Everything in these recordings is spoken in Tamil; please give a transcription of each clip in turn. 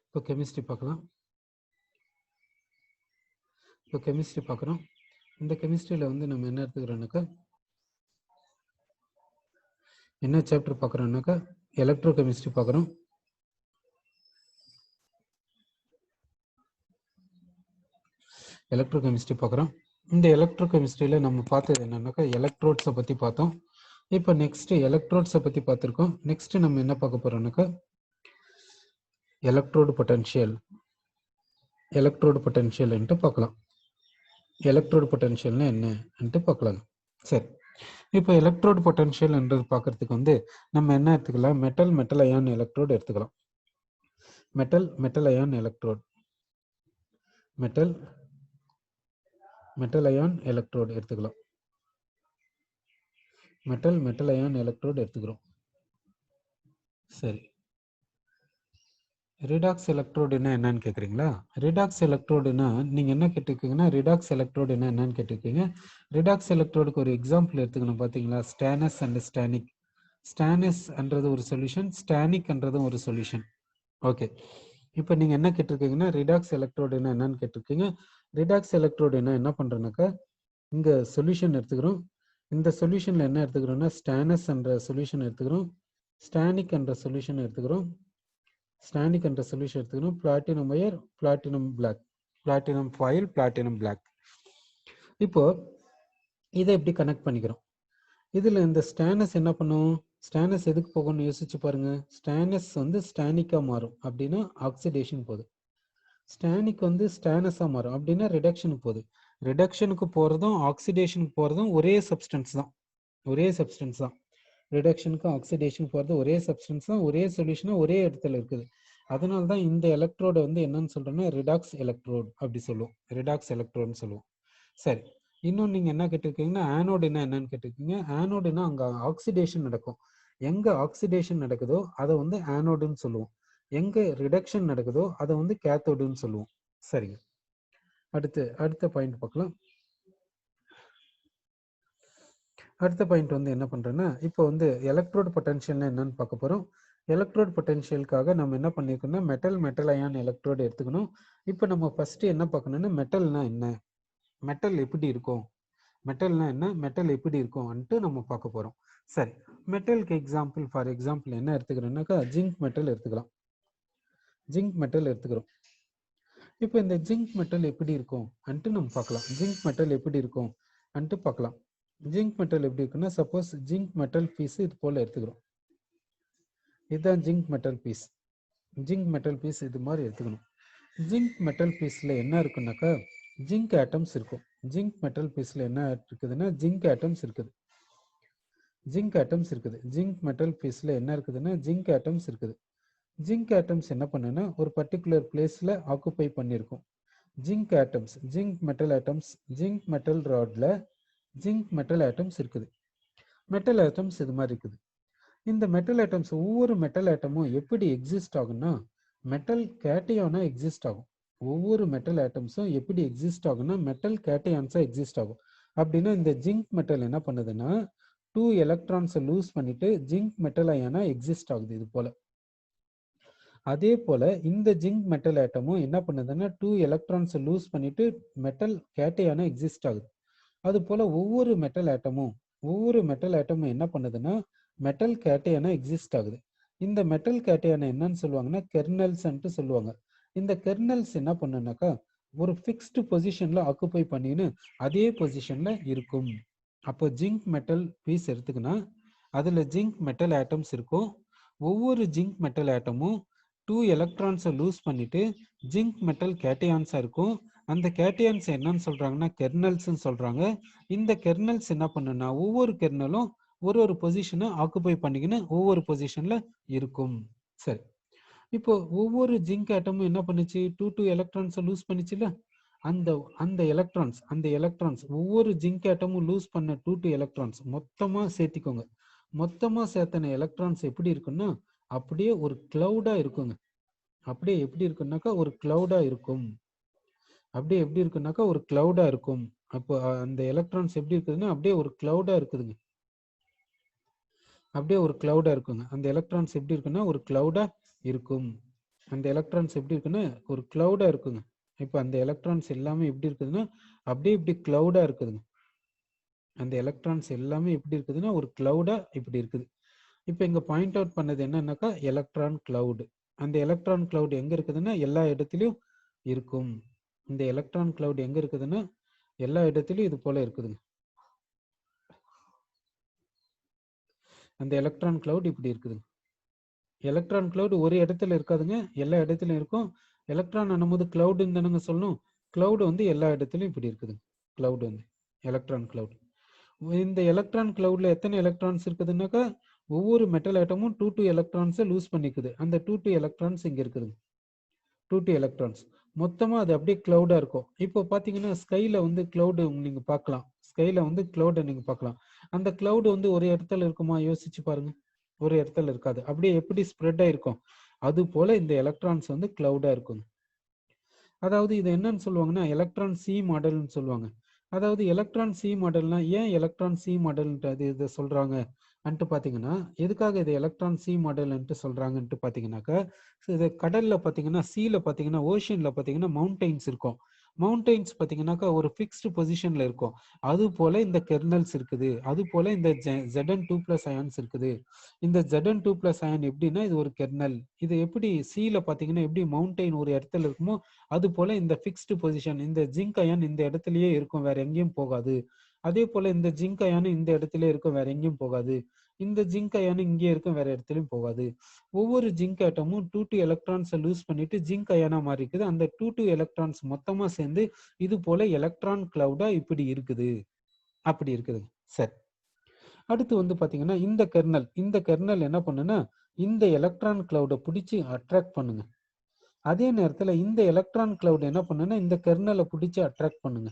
இப்போ கெமிஸ்ட்ரி பார்க்கலாம். இப்போ கெமிஸ்ட்ரி பார்க்குறோம். இந்த கெமிஸ்ட்ரியில் வந்து நம்ம என்ன எடுத்துக்கிறோம்னாக்கா, என்ன சாப்டர் பார்க்குறோம்னாக்கா எலக்ட்ரோ கெமிஸ்ட்ரி பார்க்குறோம். எலக்ட்ரோ கெமிஸ்ட்ரி பார்க்குறோம். இந்த எலக்ட்ரோ கெமிஸ்ட்ரியில் நம்ம பார்த்தது என்னன்னாக்கா எலக்ட்ரோட்ஸை பற்றி பார்த்தோம். இப்போ நெக்ஸ்ட் எலக்ட்ரோட்ஸை பற்றி பார்த்துருக்கோம். நெக்ஸ்ட் நம்ம என்ன பார்க்க போகிறோம்னாக்கா எலக்ட்ரோடு பொட்டன்ஷியல். எலக்ட்ரோடு பொட்டன்ஷியல்ன்ட்டு பார்க்கலாம். எலக்ட்ரோடு பொட்டன்ஷியல்னா என்னன்ட்டு பார்க்கலாம். சரி, இப்போ எலக்ட்ரோடு பொட்டன்ஷியல்ன்றது பார்க்கறதுக்கு வந்து நம்ம என்ன எடுத்துக்கலாம், மெட்டல் அயான் எலக்ட்ரோடு எடுத்துக்கலாம். Metal ion electrode, metal ion electrode எடுத்துக்கலாம். மெட்டல் அயான் எலக்ட்ரோடு எடுத்துக்கிறோம். சரி, ரிடாக்ஸ் எலக்ட்ரோடுனா என்னன்னு கேட்குறீங்களா? ரிடாக்ஸ் எலக்ட்ரோடுனா நீங்கள் என்ன கேட்டிருக்கீங்கன்னா, ரிடாக்ஸ் எலக்ட்ரோடுனா என்னன்னு கேட்டிருக்கீங்க. ரிடாக்ஸ் எலக்ட்ரோடுக்கு ஒரு எக்ஸாம்பிள் எடுத்துக்கணும். பார்த்தீங்களா, ஸ்டானஸ் அண்ட் ஸ்டானிக். ஸ்டானஸ்ன்றது ஒரு சொல்யூஷன், ஸ்டானிக்ன்றதும் ஒரு சொல்யூஷன். ஓகே, இப்போ நீங்கள் என்ன கேட்டிருக்கீங்கன்னா ரிடாக்ஸ் எலக்ட்ரோடுனா என்னன்னு கேட்டிருக்கீங்க. ரிடாக்ஸ் எலக்ட்ரோடுனா என்ன பண்ணுறோன்னாக்கா, இங்கே சொல்யூஷன் எடுத்துக்கிறோம். இந்த சொல்யூஷனில் என்ன எடுத்துக்கிறோம்னா ஸ்டானஸ் என்ற சொல்யூஷன் எடுத்துக்கிறோம், ஸ்டானிக் என்ற சொல்யூஷன் எடுத்துக்கிறோம், ஸ்டானிக் என்ற சொல்யூஷன் எடுத்துக்கிறோம், platinum wire, platinum black, platinum foil, platinum black. இப்போ இதை எப்படி கனெக்ட் பண்ணிக்கிறோம். இதில் இந்த ஸ்டானஸ் என்ன பண்ணும், ஸ்டானஸ் எதுக்கு போகும்னு யோசிச்சு பாருங்க. ஸ்டானஸ் வந்து ஸ்டானிக்காக மாறும் அப்படின்னா ஆக்சிடேஷன் போகுது. ஸ்டானிக் வந்து ஸ்டானஸாக மாறும் அப்படின்னா ரிடக்ஷனுக்கு போகுது. ரிடக்ஷனுக்கு போகிறதும் ஆக்சிடேஷனுக்கு போகிறதும் ஒரே சப்ஸ்டன்ஸ் தான், ஒரே சப்ஸ்டன்ஸ் தான். ரிடக்ஷனுக்கும் ஆக்சிடேஷன் போகிறது ஒரே சப்ஸ்டன்ஸ் தான், ஒரே சொல்யூஷனாக ஒரே இடத்துல இருக்குது. அதனால தான் இந்த எலக்ட்ரோடு வந்து என்னன்னு சொல்கிறோன்னா ரிடாக்ஸ் எலக்ட்ரோடு அப்படி சொல்லுவோம், ரிடாக்ஸ் எலக்ட்ரோடுன்னு சொல்லுவோம். சரி, இன்னொன்று நீங்கள் என்ன கேட்டிருக்கீங்கன்னா ஆனோடுனா என்னன்னு கேட்டிருக்கீங்க. ஆனோடுனா அங்கே ஆக்சிடேஷன் நடக்கும். எங்கே ஆக்சிடேஷன் நடக்குதோ அதை வந்து ஆனோடுன்னு சொல்லுவோம், எங்கே ரிடக்ஷன் நடக்குதோ அதை வந்து கேத்தோடுன்னு சொல்லுவோம். சரிங்க, அடுத்த பாயிண்ட் பார்க்கலாம். அடுத்த பாயிண்ட் வந்து என்ன பண்ணுறேன்னா, இப்போ வந்து எலக்ட்ரோடு பொட்டன்ஷியல்னா என்னன்னு பார்க்க போகிறோம். எலக்ட்ரோடு பொட்டன்ஷியலுக்காக நம்ம என்ன பண்ணியிருக்கோம்னா மெட்டல் அயான் எலக்ட்ரோடு எடுத்துக்கணும். இப்போ நம்ம ஃபஸ்ட்டு என்ன பார்க்கணும்னா மெட்டல்னா என்ன, மெட்டல் எப்படி இருக்கும், மெட்டல்னா என்ன, மெட்டல் எப்படி இருக்கும்ன்ட்டு நம்ம பார்க்க போகிறோம். சரி, மெட்டலுக்கு எக்ஸாம்பிள், ஃபார் எக்ஸாம்பிள் என்ன எடுத்துக்கிறோம்னாக்கா ஜிங்க் மெட்டல் எடுத்துக்கலாம். ஜிங்க் மெட்டல் எடுத்துக்கிறோம். இப்போ இந்த ஜிங்க் மெட்டல் எப்படி இருக்கும் அன்ட்டு நம்ம பார்க்கலாம். ஜிங்க் மெட்டல் எப்படி இருக்கும் அன்ட்டு பார்க்கலாம். ஜிங்க் மெட்டல் எப்படி இருக்குன்னா, சப்போஸ் ஜிங்க் மெட்டல் பீஸ் இது போல் எடுத்துக்கிறோம். இதுதான் zinc metal piece. Zinc metal piece இது மாதிரி எடுத்துக்கணும். ஜிங்க் மெட்டல் பீஸில் என்ன இருக்குன்னாக்கா ஜிங்க் ஆட்டம்ஸ் இருக்கும். ஜிங்க் மெட்டல் பீஸில் என்ன இருக்குதுன்னா ஜிங்க் ஆட்டம்ஸ் இருக்குது. ஜிங்க் ஆட்டம்ஸ் இருக்குது. ஜிங்க் மெட்டல் பீஸில் என்ன இருக்குதுன்னா ஜிங்க் ஆட்டம்ஸ் இருக்குது. ஜிங்க் ஆட்டம்ஸ் என்ன பண்ணுன்னா ஒரு பர்டிகுலர் பிளேஸில் ஆக்குப்பை பண்ணியிருக்கும். Zinc atoms, zinc metal atoms, zinc metal ராட்ல ஜிங்க் மெட்டல் ஆட்டம்ஸ் இருக்குது. மெட்டல் ஆட்டம்ஸ் இது மாதிரி இருக்குது. இந்த மெட்டல் ஆட்டம்ஸ் ஒவ்வொரு மெட்டல் ஆட்டமும் எப்படி எக்ஸிஸ்ட் ஆகும்னா மெட்டல் கேட்டையானா எக்ஸிஸ்ட் ஆகும். ஒவ்வொரு மெட்டல் ஆட்டம்ஸும் எப்படி எக்ஸிஸ்ட் ஆகும்னா மெட்டல் கேட்டையான்ஸாக எக்ஸிஸ்ட் ஆகும். அப்படின்னா இந்த ஜிங்க் மெட்டல் என்ன பண்ணுதுன்னா 2 எலக்ட்ரான்ஸை லூஸ் பண்ணிட்டு ஜிங்க் மெட்டல் அயானா எக்ஸிஸ்ட் ஆகுது. இது போல அதே போல இந்த ஜிங்க் மெட்டல் ஆட்டமும் என்ன பண்ணுதுன்னா 2 எலக்ட்ரான்ஸை லூஸ் பண்ணிட்டு மெட்டல் கேட்டையானா எக்ஸிஸ்ட் ஆகுது. அது போல ஒவ்வொரு மெட்டல் ஆட்டமும் என்ன பண்ணுதுன்னா மெட்டல் கேட்டையானா எக்ஸிஸ்ட் ஆகுது. இந்த மெட்டல் கேட்டையானா என்னன்னு சொல்லுவாங்கன்னா கெர்னல்ஸ் சொல்லுவாங்க. இந்த கெர்னல்ஸ் என்ன பண்ணுனாக்கா ஒரு ஃபிக்ஸ்டு பொசிஷன்ல ஆக்குப்பை பண்ணின்னு அதே பொசிஷன்ல இருக்கும். அப்போ ஜிங்க் மெட்டல் பீஸ் எடுத்துக்கினா அதுல ஜிங்க் மெட்டல் ஆட்டம்ஸ் இருக்கும். ஒவ்வொரு ஜிங்க் மெட்டல் ஆட்டமும் 2 எலக்ட்ரான்ஸை லூஸ் பண்ணிட்டு ஜிங்க் மெட்டல் கேட்டையான்ஸா இருக்கும். அந்த கேட்டையான்ஸ் என்னன்னு சொல்றாங்கன்னா கெர்னல்ஸ் சொல்றாங்க. இந்த கெர்னல்ஸ் என்ன பண்ணுன்னா ஒவ்வொரு கெர்னலும் ஒரு பொசிஷனை ஆக்குப்பை பண்ணிக்கின்னு ஒவ்வொரு பொசிஷன்ல இருக்கும். சரி, இப்போ ஒவ்வொரு ஜிங்க் ஆட்டமும் என்ன பண்ணுச்சு 2 எலக்ட்ரான்ஸை லூஸ் பண்ணிச்சுல, அந்த எலக்ட்ரான்ஸ் ஒவ்வொரு ஜிங்க் ஆட்டமும் லூஸ் பண்ண 2 எலக்ட்ரான்ஸ் மொத்தமா சேர்த்திக்கோங்க. மொத்தமா சேர்த்தன எலக்ட்ரான்ஸ் எப்படி இருக்குன்னா அப்படியே ஒரு கிளவுடா இருக்குங்க. அப்படியே எப்படி இருக்குன்னாக்கா ஒரு கிளவுடா இருக்கும். அப்படியே எப்படி இருக்குன்னாக்கா ஒரு கிளவுடா இருக்கும். அப்போ அந்த எலக்ட்ரான்ஸ் எப்படி இருக்குதுன்னா அப்படியே ஒரு கிளவுடா இருக்குதுங்க. அப்படியே ஒரு கிளவுடா இருக்குங்க. அந்த எலக்ட்ரான்ஸ் எப்படி இருக்குன்னா ஒரு கிளவுடா இருக்கும். அந்த எலக்ட்ரான்ஸ் எப்படி இருக்குன்னா ஒரு கிளவுடா இருக்குங்க. இப்போ அந்த எலக்ட்ரான்ஸ் எல்லாமே எப்படி இருக்குதுன்னா அப்படியே இப்படி கிளவுடா இருக்குதுங்க. அந்த எலக்ட்ரான்ஸ் எல்லாமே எப்படி இருக்குதுன்னா ஒரு கிளவுடா இப்படி இருக்குது. இப்போ இங்க பாயிண்ட் அவுட் பண்ணது என்னன்னாக்கா எலக்ட்ரான் கிளவுட். அந்த எலக்ட்ரான் கிளவுட் எங்க இருக்குதுன்னா எல்லா இடத்துலயும் இருக்கும். இந்த எலக்ட்ரான் கிளவுட் எங்க இருக்குதுன்னா எல்லா இடத்துலயும் இது போல இருக்குதுங்க. அந்த எலக்ட்ரான் கிளவுட் இப்படி இருக்குதுங்க. எலக்ட்ரான் கிளவுட் ஒரு இடத்துல இருக்காதுங்க, எல்லா இடத்துலயும் இருக்கும். எலக்ட்ரான் அனும்போது கிளவுடுன்னு தானங்க சொல்லணும். கிளவுட் வந்து எல்லா இடத்துலயும் இப்படி இருக்குதுங்க. கிளவுட் வந்து எலக்ட்ரான் கிளவுட். இந்த எலக்ட்ரான் கிளவுட்ல எத்தனை எலக்ட்ரான்ஸ் இருக்குதுன்னாக்கா ஒவ்வொரு மெட்டல் ஆட்டமும் 2 எலக்ட்ரான்ஸை லூஸ் பண்ணிக்குது. அந்த 2 எலக்ட்ரான்ஸ் இங்க இருக்குதுங்க. 2 எலக்ட்ரான்ஸ் மொத்தமா அது அப்படியே கிளவுடா இருக்கும். இப்போ பாத்தீங்கன்னா ஸ்கைல வந்து கிளவுடு நீங்க பார்க்கலாம். ஸ்கைல வந்து கிளவுட நீங்க பார்க்கலாம். அந்த கிளவுடு வந்து ஒரு இடத்துல இருக்குமா? யோசிச்சு பாருங்க. ஒரு இடத்துல இருக்காது. அப்படியே எப்படி ஸ்ப்ரெட் ஆயிருக்கும். அது போல இந்த எலக்ட்ரான்ஸ் வந்து கிளவுடா இருக்கும். அதாவது இது என்னன்னு சொல்லுவாங்கன்னா எலக்ட்ரான் சி மாடல்னு சொல்லுவாங்க. அதாவது எலக்ட்ரான் சி மாடல்னா ஏன் எலக்ட்ரான் சி மாடல்ன்றது இதை சொல்றாங்க அன்ட்டு பார்த்தீங்கன்னா எதுக்காக இது எலக்ட்ரான் சி மாடல்ன்ட்டு சொல்றாங்கன்ட்டு பார்த்தீங்கன்னாக்கா இது கடல்ல பார்த்தீங்கன்னா சீல பார்த்தீங்கன்னா ஓஷன்ல பார்த்தீங்கன்னா மவுண்டைன்ஸ் இருக்கும். மவுண்டைன்ஸ் பார்த்தீங்கன்னாக்கா ஒரு ஃபிக்ஸ்டு பொசிஷன்ல இருக்கும். அது போல இந்த கெர்னல்ஸ் இருக்குது. அது போல இந்த Zn2+ அயான்ஸ் இருக்குது. இந்த Zn2+ அயான் எப்படின்னா இது ஒரு கெர்னல். இது எப்படி சீல பார்த்தீங்கன்னா எப்படி மவுண்டைன் ஒரு இடத்துல இருக்குமோ அது போல இந்த ஃபிக்ஸ்டு பொசிஷன் இந்த ஜிங்க் அயான் இந்த இடத்துலயே இருக்கும், வேற எங்கேயும் போகாது. அதே போல இந்த ஜிங்க் அயான் இந்த இடத்துல இருக்கும், வேற எங்கேயும் போகாது. இந்த ஜிங்க் அயான் இங்கே இருக்கும், வேற இடத்துலயும் போகாது. ஒவ்வொரு ஜிங்க் ஆட்டமும் 2 எலக்ட்ரான்ஸை லூஸ் பண்ணிட்டு ஜிங்க் அயானா மாறி இருக்குது. அந்த 2 எலக்ட்ரான்ஸ் மொத்தமா சேர்ந்து இது போல எலக்ட்ரான் கிளவுடா இப்படி இருக்குது. அப்படி இருக்குது. சரி. அடுத்து வந்து பாத்தீங்கன்னா இந்த கெர்னல் என்ன பண்ணுன்னா இந்த எலக்ட்ரான் கிளவுட பிடிச்சி அட்ராக்ட் பண்ணுங்க. அதே நேரத்துல இந்த எலக்ட்ரான் கிளவுட் என்ன பண்ணுன்னா இந்த கெர்னலை பிடிச்சி அட்ராக்ட் பண்ணுங்க.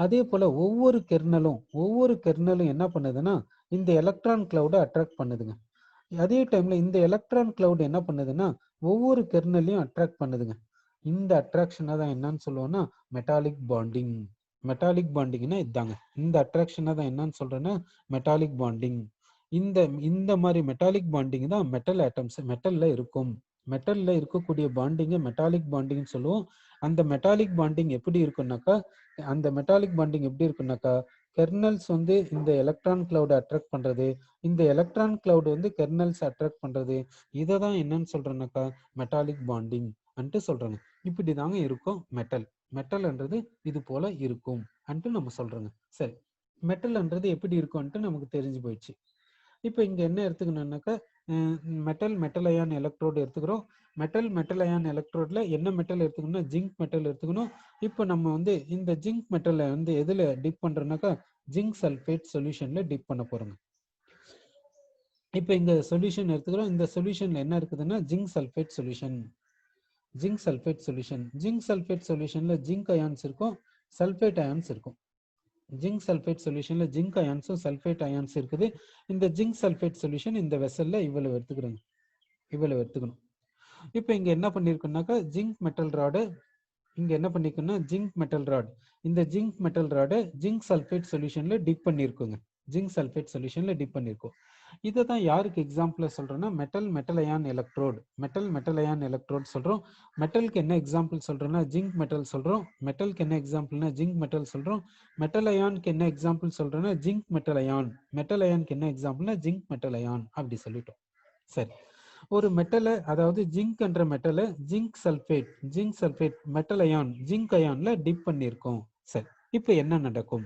அதே போல ஒவ்வொரு கெர்னலும் என்ன பண்ணுதுன்னா இந்த எலக்ட்ரான் கிளவுட அட்ராக்ட் பண்ணுதுங்க. அதே டைம்ல இந்த எலக்ட்ரான் கிளவுட் என்ன பண்ணுதுன்னா ஒவ்வொரு கெர்னலையும் அட்ராக்ட் பண்ணுதுங்க. இந்த அட்ராக்ஷனை தான் என்னன்னு சொல்லுவோம்னா மெட்டாலிக் பாண்டிங். மெட்டாலிக் பாண்டிங்னா இதாங்க. இந்த அட்ராக்ஷனை தான் என்னன்னு சொல்றேன்னா மெட்டாலிக் பாண்டிங். இந்த இந்த மாதிரி மெட்டாலிக் பாண்டிங் தான் மெட்டல் ஆட்டம்ஸ் மெட்டல்ல இருக்கும். மெட்டல்ல இருக்கக்கூடிய பாண்டிங்கை மெட்டாலிக் பாண்டிங் சொல்லுவோம். அந்த மெட்டாலிக் பாண்டிங் எப்படி இருக்குன்னாக்கா கெர்னல்ஸ் வந்து இந்த எலக்ட்ரான் கிளவுட் அட்ராக்ட் பண்றது, இந்த எலக்ட்ரான் கிளவுட் வந்து கெர்னல்ஸ் அட்ராக்ட் பண்றது. இதை தான் என்னன்னு சொல்றேன்னாக்கா மெட்டாலிக் பாண்டிங் அன்ட்டு சொல்றாங்க. இப்படி தாங்க இருக்கும் மெட்டல். மெட்டல்ன்றது இது போல இருக்கும் அன்ட்டு நம்ம சொல்றோங்க. சரி, மெட்டல்ன்றது எப்படி இருக்கும்ன்ட்டு நமக்கு தெரிஞ்சு போயிடுச்சு. இப்போ இங்க என்ன எடுத்துக்கணும்னாக்கா மெட்டல் அயான் எலக்ட்ரோடு எடுத்துக்கிறோம். மெட்டல் அயான் எலக்ட்ரோட்ல என்ன மெட்டல் எடுத்துக்கணும்னா ஜிங்க் மெட்டல் எடுத்துக்கணும். இப்போ நம்ம வந்து இந்த ஜிங்க் மெட்டலை வந்து எதுல டிப் பண்றோம்னாக்கா ஜிங்க் சல்ஃபேட் சொல்யூஷன்ல டிப் பண்ண போறோங்க. இப்போ இங்க சொல்யூஷன் எடுத்துக்கிறோம். இந்த சொல்யூஷன்ல என்ன இருக்குதுன்னா zinc sulphate solution. Zinc sulphate சொல்யூஷன்ல ஜிங்க் அயான்ஸ் இருக்கும், சல்ஃபேட் அயான்ஸ் இருக்கும். ஜிங்க் சல்ஃபேட் சொல்யூஷன்ல ஜிங்க் அயான்ஸும் சல்ஃபேட் அயான்ஸ் இருக்குது. இந்த ஜிங்க் சல்ஃபேட் சொல்யூஷன் இந்த வெசல்ல இவ்வளவு எடுத்துக்கணும். இப்போ இங்க என்ன பண்ணிருக்கோம்னாக்கா ஜிங்க் மெட்டல் ராடு இந்த ஜிங்க் மெட்டல் ராடை ஜிங்க் சல்ஃபேட் சொல்யூஷன்ல டிப் பண்ணிருக்கோங்க. இதை தான் யாருக்கு எக்ஸாம்பிள் சொல்றோம்னா மெட்டல் அயான் எலக்ட்ரோட் சொல்றோம். மெட்டலுக்கு என்ன எக்ஸாம்பிள் சொல்றோம்னா ஜிங்க் மெட்டல் சொல்றோம். மெட்டலுக்கு என்ன எக்ஸாம்பிள்னா ஜிங்க் மெட்டல் சொல்றோம். மெட்டல் அயானுக்கு என்ன எக்ஸாம்பிள் சொல்றோம்னா ஜிங்க் மெட்டல் அயான். மெட்டல் அயானுக்கு என்ன எக்ஸாம்பிள்னா ஜிங்க் மெட்டல் அயான் அப்படி சொல்லிட்டோம். சரி, ஒரு மெட்டலை அதாவது ஜிங்க் என்ற மெட்டலை zinc sulphate metal ion zinc அயான்ல டிப் பண்ணியிருக்கோம். சரி, இப்போ என்ன நடக்கும்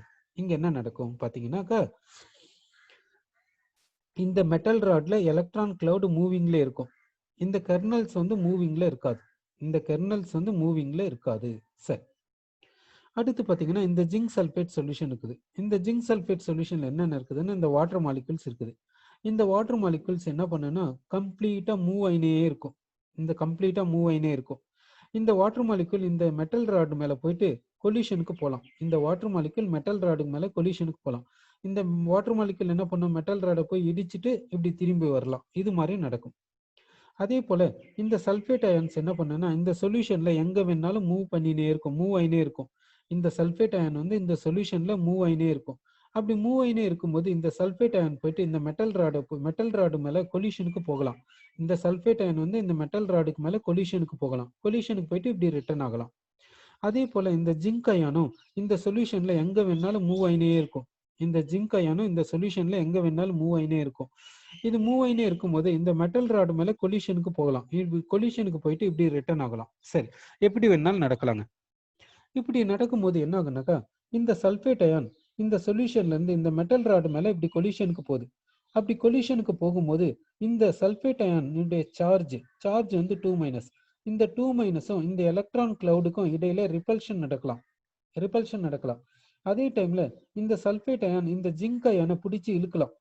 பாத்தீங்கன்னாக்கா இந்த மெட்டல் ராட்ல எலக்ட்ரான் கிளவுட் மூவிங்ல இருக்கும். இந்த கெர்னல்ஸ் வந்து மூவிங்ல இருக்காது. சரி, அடுத்து பாத்தீங்கன்னா இந்த ஜிங்க் சல்ஃபேட் சொல்யூஷன் இருக்குது. இந்த ஜிங்க் சல்ஃபேட் சொல்யூஷன்ல என்னென்ன இருக்குதுன்னா இந்த வாட்டர் மாலிகுல்ஸ் இருக்குது. இந்த வாட்டர் மாலிகுல்ஸ் என்ன பண்ணுன்னா கம்ப்ளீட்டா மூவ் ஆயினே இருக்கும். இந்த வாட்டர் மாலிகுல் இந்த மெட்டல் ராட் மேல போயிட்டு கொலிஷனுக்கு போகலாம். இந்த வாட்டர் மாலிகுல் மெட்டல் ராடு மேல கொலிஷனுக்கு போகலாம். இந்த வாட்டர் மாலிகுல் என்ன பண்ணும் மெட்டல் ராடை போய் இடிச்சிட்டு இப்படி திரும்பி வரலாம். இது மாதிரி நடக்கும். அதே போல இந்த சல்ஃபேட் அயான்ஸ் என்ன பண்ணுன்னா இந்த சொல்யூஷன்ல எங்க வேணாலும் மூவ் ஆயினே இருக்கும். இந்த சல்ஃபேட் அயான் வந்து இந்த சொல்யூஷன்ல மூவ் ஆயினே இருக்கும். அப்படி மூவ் ஆயினே இருக்கும்போது இந்த சல்ஃபேட் அயன் போயிட்டு இந்த மெட்டல் ராடு மேல கொலிஷனுக்கு போகலாம். இந்த சல்ஃபேட் அயன் வந்து இந்த மெட்டல் ராடுக்கு மேல கொலிஷனுக்கு போகலாம். கொலிஷனுக்கு போயிட்டு இப்படி ரிட்டர்ன் ஆகலாம். அதே போல இந்த ஜிங்க் அயானும் இந்த சொல்யூஷன்ல எங்க வேணாலும் மூவ் ஆயினே இருக்கும். இந்த ஜிங்க் அயானும் இந்த சொல்யூஷன்ல எங்க வேணாலும் மூவ் ஆயினே இருக்கும். இது மூவ் ஆயினே இருக்கும்போது இந்த மெட்டல் ராடு மேல கொலிஷனுக்கு போகலாம். கொலிஷனுக்கு போயிட்டு இப்படி ரிட்டர்ன் ஆகலாம். சரி, எப்படி வேணாலும் நடக்கலாங்க. இப்படி நடக்கும்போது என்ன ஆகுனாக்கா, இந்த சல்ஃபேட் அயான் இந்த சொல்யூஷன்ல இருந்து இந்த மெட்டல் ராடு மேல இப்படி கொலிஷனுக்கு போகுது. அப்படி கொலிஷனுக்கு போகும்போது இந்த சல்ஃபேட் அயானுடைய சார்ஜ் வந்து 2-. இந்த 2- இந்த எலக்ட்ரான் கிளவுடுக்கும் இடையில ரிப்பல்ஷன் நடக்கலாம். அதே டைம்ல இந்த சல்ஃபேட் அயான் இந்த ஜிங்க் அயானை பிடிச்சி இழுக்கலாம்,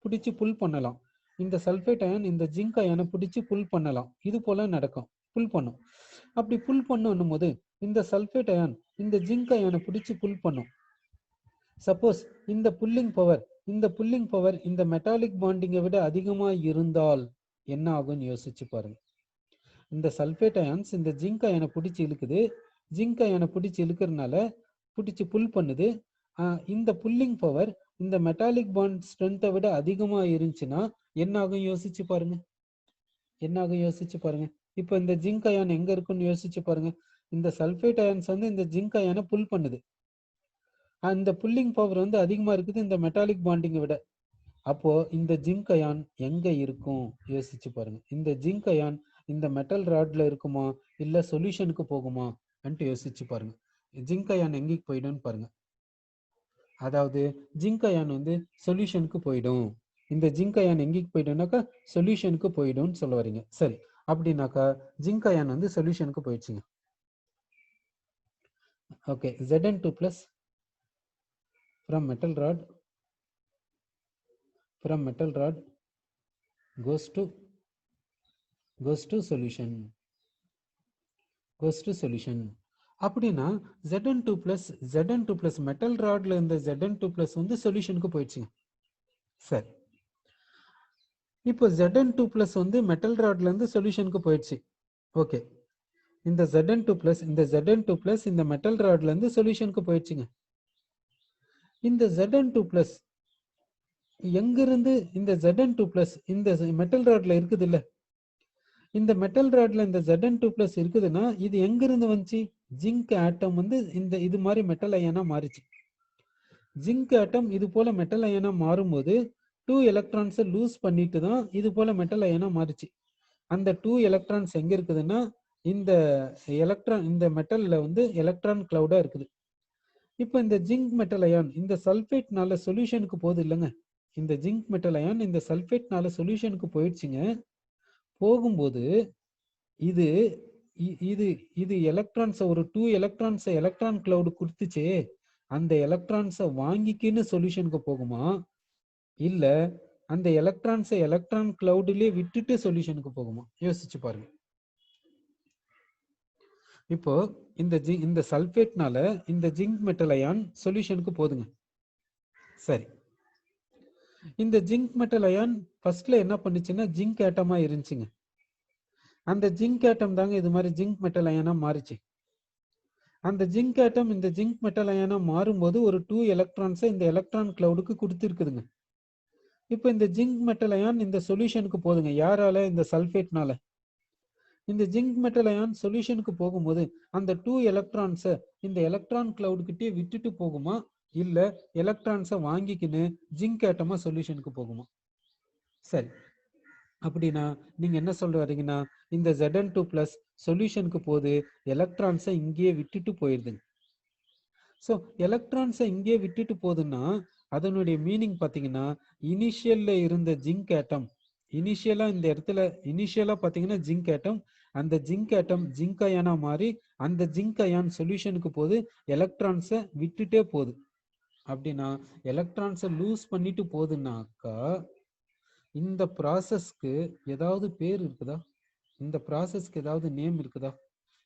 பிடிச்சி புல் பண்ணலாம். இந்த சல்ஃபேட் அயான் இந்த ஜிங்க் அயானை பிடிச்சி புல் பண்ணலாம். இது போல நடக்கும், புல் பண்ணும். அப்படி புல் பண்ணும் போது இந்த சல்ஃபேட் அயான் இந்த ஜிங்க் அயானை பிடிச்சி புல் பண்ணும். சப்போஸ் இந்த புல்லிங் பவர் இந்த மெட்டாலிக் பாண்டிங்கை விட அதிகமா இருந்தால் என்ன ஆகும்னு யோசிச்சு பாருங்க. இந்த சல்ஃபேட் அயான்ஸ் இந்த ஜிங்க் அயனை பிடிச்சி இழுக்குது. ஜிங்க் அயனை பிடிச்சி இழுக்கிறதுனால பிடிச்சி புல் பண்ணுது. இந்த புல்லிங் பவர் இந்த மெட்டாலிக் பாண்ட் ஸ்ட்ரென்த்தை விட அதிகமா இருந்துச்சுன்னா என்ன ஆகும் யோசிச்சு பாருங்க. இப்போ இந்த ஜிங்க் அயான் எங்க இருக்குன்னு யோசிச்சு பாருங்க. இந்த சல்ஃபேட் அயான்ஸ் வந்து இந்த ஜிங்க் அயானை புல் பண்ணுது. அந்த புல்லிங் பவர் வந்து அதிகமா இருக்குது இந்த மெட்டாலிக் பாண்டிங்கை விட. அப்போ இந்த ஜிங்க் அயான் எங்க இருக்கும் யோசிச்சு பாருங்க. இந்த ஜிங்க் அயான் இந்த மெட்டல் ராட்ல இருக்குமா இல்ல சொல்யூஷனுக்கு போகுமா அன்ட்டு யோசிச்சு பாருங்க. ஜிங்க் அயான் எங்கே போயிடும்னு பாருங்க. அதாவது ஜிங்க் அயான் வந்து சொல்யூஷனுக்கு போயிடும். இந்த ஜிங்க் அயான் எங்கேக்கு போயிடும்னாக்கா சொல்யூஷனுக்கு போயிடும்னு சொல்ல வரீங்க. சரி, அப்படின்னாக்கா ஜிங்க் அயான் வந்து சொல்யூஷனுக்கு போயிடுச்சுங்க. Okay, Zn2+ from metal rod goes to solution. அப்படின்னா Zn2+ மெட்டல் ராட்ல இருந்த Zn2+ வந்து சொல்யூஷனுக்கு போயிடுச்சுங்க. சரி, இப்போ Zn2+ வந்து மெட்டல் ராட்ல இருந்து சொல்யூஷனுக்கு போயிடுச்சு. ஓகே, இந்த Zn2+ இந்த மெட்டல் ராட்ல இருந்து சொல்யூஷனுக்கு போயிடுச்சுங்க. இந்த Zn2+ எங்கிருந்து இந்த Zn2+ இந்த மெட்டல் ராட்ல இருக்குது இல்ல, இந்த மெட்டல் ராட்ல இந்த Zn2+ இருக்குதுன்னா இது எங்கிருந்து வந்துச்சு? ஜிங்க் ஆட்டம் வந்து இது மாதிரி மெட்டல் அயனா மாறிச்சு. ஜிங்க் ஆட்டம் இது போல மெட்டல் அயனா மாறும்போது 2 எலக்ட்ரான்ஸை லூஸ் பண்ணிட்டு தான் இது போல மெட்டல் அயனா மாறிச்சு. அந்த 2 எலக்ட்ரான்ஸ் எங்க இருக்குதுன்னா இந்த மெட்டல்ல வந்து எலக்ட்ரான் கிளவுடா இருக்குது. இப்போ இந்த ஜிங்க் மெட்டல் அயான் இந்த சல்ஃபேட்னால சொல்யூஷனுக்கு போகுது இல்லைங்க. இந்த ஜிங்க் மெட்டல் அயான் இந்த சல்ஃபேட்னால சொல்யூஷனுக்கு போயிடுச்சுங்க. போகும்போது இது இது இது எலக்ட்ரான்ஸை ஒரு 2 எலக்ட்ரான்ஸை எலக்ட்ரான் கிளவுடு கொடுத்துச்சே, அந்த எலக்ட்ரான்ஸை வாங்கிக்கின்னு சொல்யூஷனுக்கு போகுமா இல்ல அந்த எலக்ட்ரான்ஸை எலக்ட்ரான் கிளவுட்லயே விட்டுட்டு சொல்யூஷனுக்கு போகுமா யோசிச்சு பாருங்க. இப்போ இந்த சல்ஃபேட்னால இந்த ஜிங்க் மெட்டல் அயான் சொல்யூஷனுக்கு போகுதுங்க. சரி, இந்த ஜிங்க் மெட்டல் அயான் ஃபர்ஸ்ட்ல என்ன பண்ணுச்சுன்னா ஜிங்க் ஆட்டமா இருந்துச்சுங்க. அந்த ஜிங்க் ஆட்டம் தாங்க இது மாதிரி ஜிங்க் மெட்டல் அயனா மாறிச்சு. அந்த ஜிங்க் ஆட்டம் இந்த ஜிங்க் மெட்டல் அயனா மாறும்போது ஒரு 2 எலக்ட்ரான்ஸை இந்த எலக்ட்ரான் கிளவுடுக்கு கொடுத்துருக்குதுங்க. இப்போ இந்த ஜிங்க் மெட்டல் அயான் இந்த சொல்யூஷனுக்கு போகுதுங்க. யாரால? இந்த சல்ஃபேட்னால. இந்த ஜிங்க் மெட்டல் அயான் சொல்யூஷனுக்கு போகும்போது அந்த 2 எலக்ட்ரான்ஸை இந்த எலக்ட்ரான் கிளவுட் கிட்டே விட்டுட்டு போகுமா இல்ல எலக்ட்ரான்ஸை வாங்கிக்கின்னு ஜிங்க் ஆட்டமா சொல்யூஷனுக்கு போகுமா? சரி, அப்படின்னா நீங்க என்ன சொல்ல வரீங்கன்னா இந்த Zn2+ சொல்யூஷனுக்கு போது எலக்ட்ரான்ஸை இங்கேயே விட்டுட்டு போயிருதுங்க. ஸோ எலக்ட்ரான்ஸை இங்கேயே விட்டுட்டு போகுதுன்னா அதனுடைய மீனிங் பார்த்தீங்கன்னா இனிஷியல்ல இருந்த ஜிங்க் ஆட்டம் இந்த இடத்துல இனிஷியலா பார்த்தீங்கன்னா ஜிங்க் ஆட்டம், அந்த ஜிங்க் ஆட்டம் ஜிங்க் அயானா மாறி அந்த ஜிங்க் அயான் சொல்யூஷனுக்கு போது எலக்ட்ரான்ஸை விட்டுட்டே போகுது. அப்படின்னா எலக்ட்ரான்ஸை லூஸ் பண்ணிட்டு போகுதுன்னாக்கா இந்த ப்ராசஸ்க்கு ஏதாவது பேர் இருக்குதா? இந்த ப்ராசஸ்க்கு ஏதாவது நேம் இருக்குதா?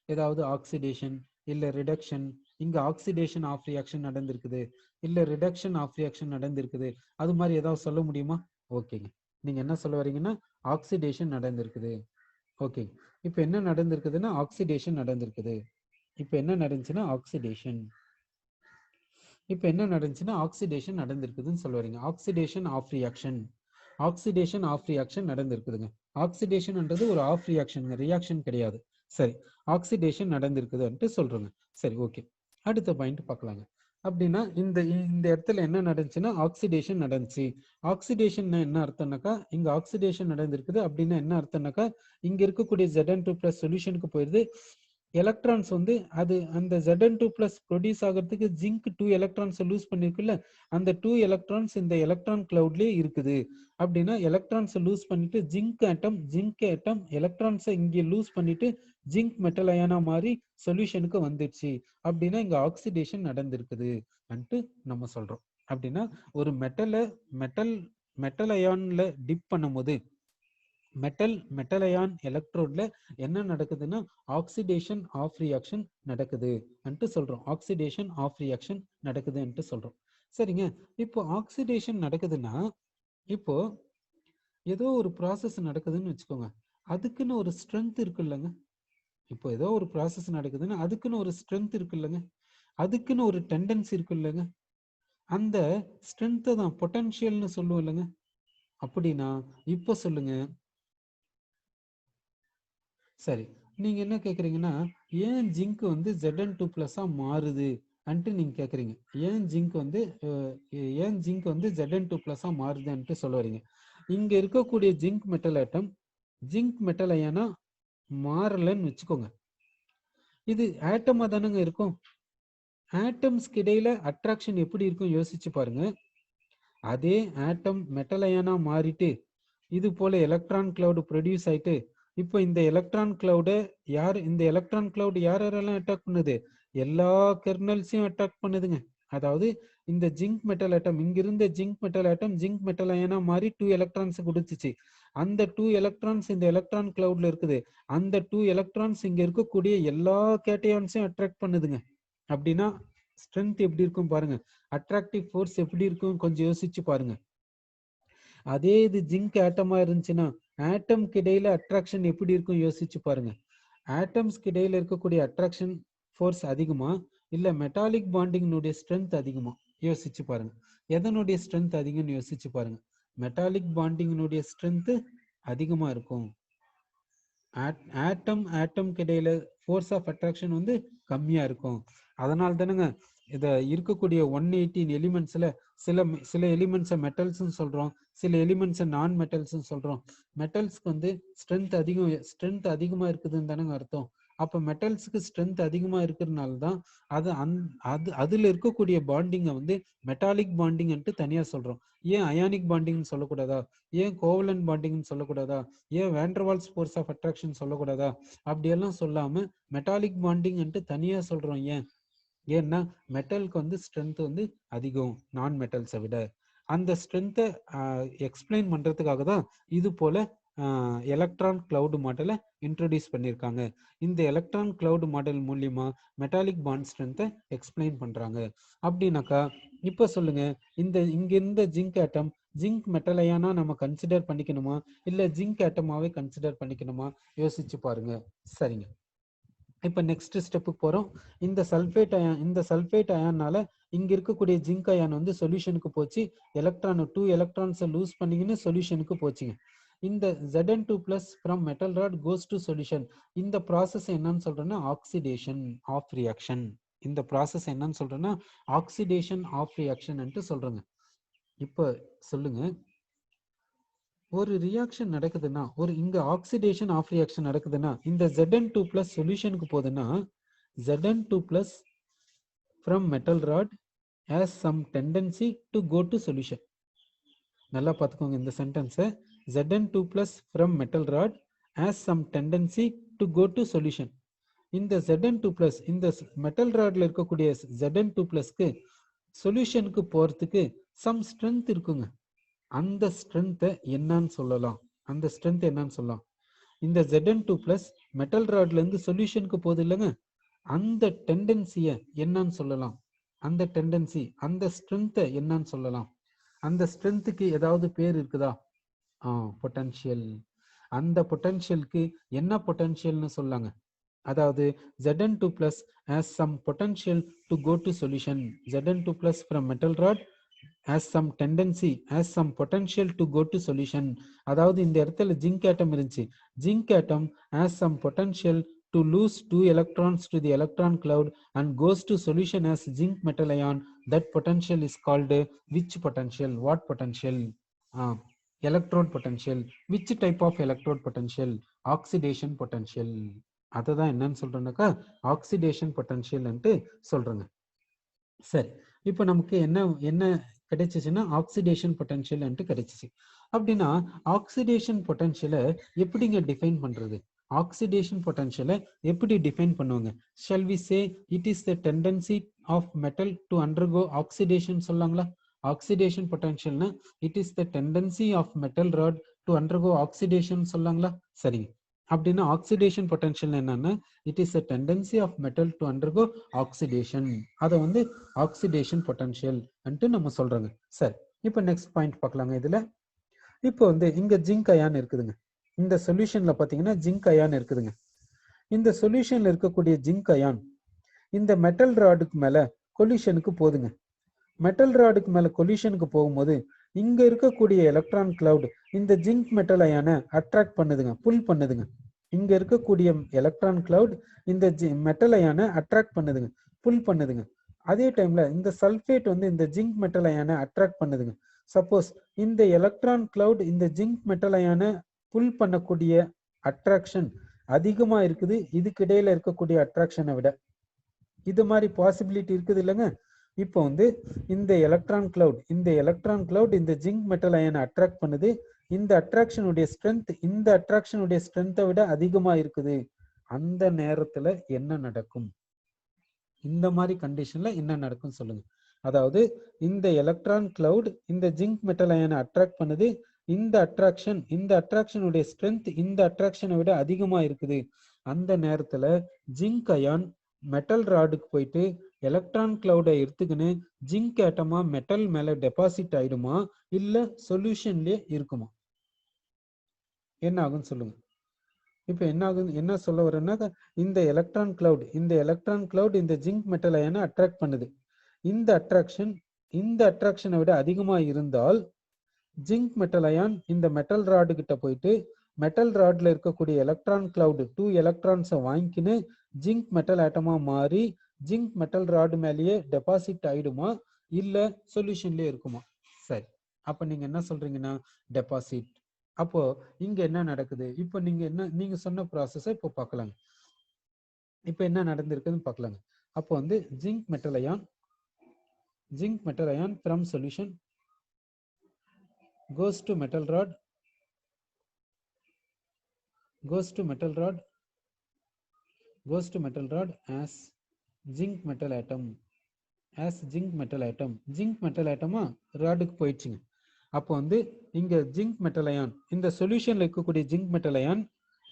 ஏதாவது ஆக்சிடேஷன் இல்ல ரிடக்ஷன், இங்க ஆக்சிடேஷன் ஆஃப் ரியாக்ஷன் நடந்திருக்குது இல்ல ரிடக்ஷன் ஆஃப் ரியாக்ஷன் நடந்திருக்குது, அது மாதிரி ஏதாவது சொல்ல முடியுமா? ஓகேங்க, நீங்க என்ன சொல்ல வரீங்கன்னா ஆக்சிடேஷன் நடந்திருக்குது. ஓகே, இப்போ என்ன நடந்திருக்குதுன்னா ஆக்சிடேஷன் நடந்திருக்குது. இப்போ என்ன நடந்துச்சுன்னா ஆக்சிடேஷன். இப்போ என்ன நடந்துச்சுன்னா ஆக்சிடேஷன் நடந்திருக்குதுன்னு சொல்லுவீங்க. Oxidation of reaction, oxidation of reaction நடந்திருக்குதுங்க. ஆக்சிடேஷன்ன்றது ஒரு ஆஃப் ரியாக்ஷனுங்க, ரியாக்ஷன் கிடையாது. சரி, ஆக்சிடேஷன் நடந்திருக்குதுன்ட்டு சொல்றோங்க. சரி, ஓகே. அடுத்த பாயிண்ட் பார்க்கலாங்க. அப்படின்னா இந்த இந்த இடத்துல என்ன நடந்துச்சுன்னா ஆக்சிடேஷன் நடந்துச்சு. ஆக்சிடேஷன் என்ன அர்த்தம்னாக்கா இங்க ஆக்சிடேஷன் நடந்திருக்குது அப்படின்னா என்ன அர்த்தம்னாக்கா இங்க இருக்கக்கூடிய Zn2+ சொல்யூஷனுக்கு போயிருது. எலக்ட்ரான்ஸ் வந்து அது அந்த Zn2+ ப்ரொடியூஸ் ஆகிறதுக்கு ஜிங்க் 2 எலக்ட்ரான்ஸ் லூஸ் பண்ணிருக்குல்ல, அந்த 2 எலக்ட்ரான்ஸ் இந்த எலக்ட்ரான் கிளவுட்லயே இருக்குது. அப்படின்னா எலக்ட்ரான்ஸ் லூஸ் பண்ணிட்டு ஜிங்க் ஆட்டம் எலக்ட்ரான்ஸை இங்கே லூஸ் பண்ணிட்டு ஜிங்க் மெட்டல் அயனா மாதிரி சொல்யூஷனுக்கு வந்துடுச்சு. அப்படின்னா இங்க ஆக்சிடேஷன் நடந்திருக்குது அன்ட்டு நம்ம சொல்றோம். அப்படின்னா ஒரு மெட்டல் மெட்டல் அயான்ல டிப் பண்ணும்போது மெட்டல் அயான் எலக்ட்ரோட்ல என்ன நடக்குதுன்னா ஆக்சிடேஷன் ஆஃப் ரியாக்ஷன் நடக்குது அன்ட்டு சொல்றோம். ஆக்சிடேஷன் ஆஃப் ரியாக்ஷன் நடக்குதுன்ட்டு சொல்றோம். சரிங்க, இப்போ ஆக்சிடேஷன் நடக்குதுன்னா இப்போ ஏதோ ஒரு ப்ராசஸ் நடக்குதுன்னு வச்சுக்கோங்க, அதுக்குன்னு ஒரு ஸ்ட்ரென்த் இருக்கு இல்லைங்க. இப்போ ஏதோ ஒரு ப்ராசஸ் நடக்குதுன்னா அதுக்குன்னு ஒரு ஸ்ட்ரென்த் இருக்கு இல்லைங்க, அதுக்குன்னு ஒரு டெண்டன்சி இருக்கு இல்லைங்க. அந்த ஸ்ட்ரென்த்தை தான் பொட்டன்ஷியல்னு சொல்லுவோம் இல்லைங்க. அப்படின்னா இப்போ சொல்லுங்க. சரி, நீங்க என்ன கேக்குறீங்கன்னா ஏன் ஜிங்க் வந்து Zn2+ மாறுது அன்ட்டு நீங்க கேக்குறீங்க. ஏன் ஜிங்க் வந்து Zn2+ மாறுதுன்ட்டு சொல்ல வரீங்க. இங்க இருக்கக்கூடிய ஜிங்க் மெட்டல் அயனா மாறலன்னு வச்சுக்கோங்க. இது ஆட்டமா தானங்க இருக்கும். ஆட்டம்ஸ்க்கு இடையில அட்ராக்ஷன் எப்படி இருக்கும் யோசிச்சு பாருங்க. அதே ஆட்டம் மெட்டல் அயனா மாறிட்டு இது போல எலக்ட்ரான் கிளவுட் ப்ரொடியூஸ் ஆயிட்டு இப்போ இந்த எலக்ட்ரான் கிளவுட இந்த எலக்ட்ரான் கிளவுட் யாரெல்லாம் அட்டாக் பண்ணுது? எல்லா கெர்னல்ஸையும் அட்டாக் பண்ணுதுங்க. அதாவது இந்த ஜிங்க் மெட்டல் ஆட்டம் இங்கிருந்த ஜிங்க் மெட்டல் அயனா மாறி 2 எலக்ட்ரான்ஸ் கொடுத்துச்சு. அந்த 2 எலக்ட்ரான்ஸ் இந்த எலக்ட்ரான் கிளவுட்ல இருக்குது. அந்த 2 எலக்ட்ரான்ஸ் இங்க இருக்கக்கூடிய எல்லா கேட்டையான்ஸையும் அட்ராக்ட் பண்ணுதுங்க. அப்படின்னா ஸ்ட்ரென்த் எப்படி இருக்கும் பாருங்க, அட்ராக்டிவ் ஃபோர்ஸ் எப்படி இருக்கும் கொஞ்சம் யோசிச்சு பாருங்க. அதே இது ஜிங்க் ஆட்டமா இருந்துச்சுன்னா ஆட்டம்க்கு இடையில அட்ராக்ஷன் எப்படி இருக்கும் யோசிச்சு பாருங்க. ஆட்டம்ஸ்க்கு இடையில இருக்கக்கூடிய அட்ராக்ஷன் ஃபோர்ஸ் அதிகமா இல்ல மெட்டாலிக் பாண்டிங்னுடைய ஸ்ட்ரென்த் அதிகமா யோசிச்சு பாருங்க. எதனுடைய ஸ்ட்ரென்த் அதிகம்னு யோசிச்சு பாருங்க. மெட்டாலிக் பாண்டிங்னுடைய ஸ்ட்ரென்த் அதிகமா இருக்கும். ஆட்டம்க்கு இடையில ஃபோர்ஸ் ஆஃப் அட்ராக்ஷன் வந்து கம்மியா இருக்கும். அதனால தானேங்க இத இருக்கக்கூடிய 118 எலிமெண்ட்ஸ்ல சில எலிமெண்ட்ஸை மெட்டல்ஸ்ன்னு சொல்றோம், சில எலிமெண்ட்ஸை நான் மெட்டல்ஸ்ன்னு சொல்றோம். மெட்டல்ஸ்க்கு வந்து ஸ்ட்ரென்த் அதிகமா இருக்குதுன்னு தானேங்க அர்த்தம். அப்ப மெட்டல்ஸ்க்கு ஸ்ட்ரென்த் அதிகமா இருக்கிறதுனால தான் அதுல இருக்கக்கூடிய பாண்டிங்கை வந்து மெட்டாலிக் பாண்டிங்ன்ட்டு தனியா சொல்றோம். ஏன் அயானிக் பாண்டிங்னு சொல்லக்கூடாதா? ஏன் கோவலன்ட் பாண்டிங்னு சொல்லக்கூடாதா? ஏன் வேண்டர்வால்ஸ் ஃபோர்ஸ் ஆஃப் அட்ராக்ஷன் சொல்லக்கூடாதா? அப்படியெல்லாம் சொல்லாம மெட்டாலிக் பாண்டிங்ன்ட்டு தனியா சொல்றோம். ஏன்னா மெட்டலுக்கு வந்து ஸ்ட்ரென்த் வந்து அதிகம் நான் மெட்டல்ஸை விட. அந்த ஸ்ட்ரென்த்தை எக்ஸ்பிளைன் பண்றதுக்காக தான் இது போல எலக்ட்ரான் கிளவுட் மாடலை இன்ட்ரோடியூஸ் பண்ணியிருக்காங்க. இந்த எலக்ட்ரான் கிளவுட் மாடல் மூலியமா மெட்டாலிக் பாண்ட் ஸ்ட்ரென்த்தை எக்ஸ்பிளைன் பண்றாங்க. அப்படின்னாக்கா இப்ப சொல்லுங்க, இங்க இருந்த ஜிங்க் மெட்டல் அயானா நம்ம கன்சிடர் பண்ணிக்கணுமா இல்ல ஜிங்க் ஆட்டமாவே கன்சிடர் பண்ணிக்கணுமா யோசிச்சு பாருங்க. சரிங்க, இப்ப நெக்ஸ்ட் ஸ்டெப்புக்கு போறோம். இந்த சல்ஃபேட் அயானால இங்க இருக்கக்கூடிய ஜிங்க் அயான் வந்து சொல்யூஷனுக்கு போச்சு. 2 எலக்ட்ரான்ஸை லூஸ் பண்ணிங்கன்னு சொல்யூஷனுக்கு போச்சுங்க. இந்த Zn2+ from metal rod goes to solution. இந்த ப்ராசஸ் என்னன்னு சொல்றேன்னா ஆக்சிடேஷன் ஆஃப் ரியாக்ஷன். இந்த ப்ராசஸ் என்னன்னு சொல்றேன்னா ஆக்சிடேஷன் ஆஃப் ரியாக்ஷன் சொல்றேங்க. இப்ப சொல்லுங்க, ஒரு ரியாக்ஷன் நடக்குதுன்னா இங்க ஆக்சிடேஷன் ஆஃப் ரியாக்ஷன் நடக்குதுன்னா இந்த Zn2+ சொல்யூஷனுக்கு போகுதுன்னா Zn2+ from metal rod has some tendency to go to solution. நல்லா பார்த்துக்கோங்க இந்த சென்டென்ஸை. Zn2+ from metal rod has some tendency to go to solution. இந்த Zn2+ இந்த மெட்டல் ராட்ல இருக்கக்கூடிய Zn2+க்கு சொல்யூஷனுக்கு போறதுக்கு சம் ஸ்ட்ரென்த் இருக்குங்க. அந்த ஸ்ட்ரென்த்தை என்னன்னு சொல்லலாம்? இந்த Zn2+ மெட்டல் ராட்ல இருந்து சொல்யூஷனுக்கு போகுது இல்லைங்க, அந்த டெண்டன்சியை என்னன்னு சொல்லலாம்? அந்த ஸ்ட்ரென்த்தை என்னன்னு சொல்லலாம்? அந்த ஸ்ட்ரென்த்துக்கு ஏதாவது பேர் இருக்குதா? பொட்டன்ஷியல். அந்த பொட்டன்ஷியலுக்கு என்ன பொட்டன்ஷியல்னு சொல்லாங்க? அதாவது Zn2 plus has some potential to go to solution. Zn2 plus from metal rod has some tendency, has some potential to go to solution. அதாவது இந்த இடத்துல zinc atom இருந்துச்சு. Zinc atom has some potential to lose 2 electrons to the electron cloud and goes to solution as zinc metal ion. That potential is called which potential? What potential? Electrode potential. Which type of electrode potential? Oxidation potential. அதுதான் என்னன்னு சொல்றேன்னாக்கா ஆக்சிடேஷன் பொட்டன்ஷியல்ன்ட்டு சொல்றேங்க. சரி, இப்போ நமக்கு என்ன என்ன கிடைச்சிச்சுன்னா ஆக்சிடேஷன் பொட்டன்ஷியல்ன்ட்டு கிடைச்சிச்சு. அப்படின்னா ஆக்சிடேஷன் பொட்டன்ஷியலை எப்படிங்க டிஃபைன் பண்றது? ஆக்சிடேஷன் பொட்டன்ஷியலை எப்படி டிஃபைன் பண்ணுவாங்க? Shall we say it is the tendency of metal to undergo oxidation சொல்லாங்களா? ஆக்சிடேஷன் பொட்டன்ஷியல்னா it is the tendency of metal rod to undergo oxidation சொல்லாங்களா? சரிங்க. அப்படின்னா ஆக்சிடேஷன் பொட்டன்ஷியல் என்னன்னா it is a tendency of metal to undergo oxidation. அதை வந்து ஆக்சிடேஷன் பொட்டன்ஷியல் அன்ட்டு நம்ம சொல்றோங்க. சரி, இப்போ நெக்ஸ்ட் பாயிண்ட் பார்க்கலாங்க. இதுல இப்போ வந்து இங்க ஜிங்க் அயான் இருக்குதுங்க. இந்த சொல்யூஷன்ல பாத்தீங்கன்னா ஜிங்க் அயான் இருக்குதுங்க. இந்த சொல்யூஷன்ல இருக்கக்கூடிய ஜிங்க் அயான் இந்த மெட்டல் ராடுக்கு மேல கொலிஷனுக்கு போகுதுங்க. மெட்டல் ராடுக்கு மேல கொலிஷனுக்கு போகும்போது இங்க இருக்கக்கூடிய எலக்ட்ரான் கிளவுட் இந்த ஜிங்க் மெட்டல் அயானை அட்ராக்ட் பண்ணுதுங்க, புல் பண்ணுதுங்க. இங்க இருக்கக்கூடிய எலக்ட்ரான் கிளவுட் இந்த மெட்டல் அயானை அட்ராக்ட் பண்ணுதுங்க, புல் பண்ணுதுங்க. அதே டைம்ல இந்த சல்ஃபேட் வந்து இந்த ஜிங்க் மெட்டல் அயானை அட்ராக்ட் பண்ணுதுங்க. சப்போஸ் இந்த எலக்ட்ரான் கிளவுட் இந்த ஜிங்க் மெட்டல் அயானை புல் பண்ணக்கூடிய அட்ராக்ஷன் அதிகமா இருக்குது இதுக்கு இடையில இருக்கக்கூடிய அட்ராக்ஷனை விட. இது மாதிரி பாசிபிலிட்டி இருக்குது இல்லைங்க. இப்போ வந்து இந்த எலக்ட்ரான் கிளவுட் இந்த ஜிங்க் மெட்டல் அயனை அட்ராக்ட் பண்ணுது. இந்த அட்ராக்ஷனுடைய ஸ்ட்ரென்த் இந்த அட்ராக்ஷனுடைய ஸ்ட்ரென்த்தை விட அதிகமா இருக்குது. அந்த நேரத்துல என்ன நடக்கும்? இந்த மாதிரி கண்டிஷன்ல என்ன நடக்கும் சொல்லுங்க. அதாவது இந்த எலக்ட்ரான் கிளவுட் இந்த ஜிங்க் மெட்டல் அயனை அட்ராக்ட் பண்ணுது. இந்த அட்ராக்ஷனுடைய ஸ்ட்ரென்த் இந்த அட்ராக்ஷனை விட அதிகமா இருக்குது. அந்த நேரத்துல ஜிங்க் அயான் மெட்டல் ராடுக்கு போயிட்டு எலக்ட்ரான் கிளவுடை எடுத்துக்கின்னு ஜிங்க் ஆட்டமா மெட்டல் மேல டெபாசிட் ஆயிடுமா இல்ல சொல்யூஷன்லயே இருக்குமா? என்ன ஆகும் சொல்லுங்க. இப்ப என்ன ஆகும், என்ன சொல்ல வரேன்னா இந்த எலக்ட்ரான் கிளவுட் இந்த ஜிங்க் மெட்டல் அயனை அட்ராக்ட் பண்ணுது. இந்த அட்ராக்ஷனை விட அதிகமா இருந்தால் ஜிங்க் மெட்டல் அயான் இந்த மெட்டல் ராடு கிட்ட போயிட்டு மெட்டல் ராட்ல இருக்கக்கூடிய எலக்ட்ரான் கிளவுட் 2 எலக்ட்ரான்ஸை வாங்கிக்கின்னு ஜிங்க் மெட்டல் ஆட்டமா மாறி ஜிங்க் மெட்டல் ராடு மேலேயே டெபாசிட் ஆயிடுமா இல்ல சொல்யூஷன்லயே இருக்குமா? சரி, அப்ப நீங்க என்ன சொல்றீங்கன்னா டெபாசிட். அப்போ இங்க என்ன நடக்குது? இப்போ நீங்க சொன்ன ப்ராசஸை இப்போ பார்க்கலாங்க. இப்போ என்ன நடந்திருக்குன்னு பார்க்கலாங்க. அப்போ வந்து zinc metal ion from solution goes to metal rod as zinc metal atom. Zinc metal ஆட்டமா ராடுக்கு போயிடுச்சுங்க. அப்போ வந்து இங்க ஜிங்க் மெட்டல் அயான் இந்த சொல்யூஷன்ல இருக்கக்கூடிய ஜிங்க் மெட்டல் அயான்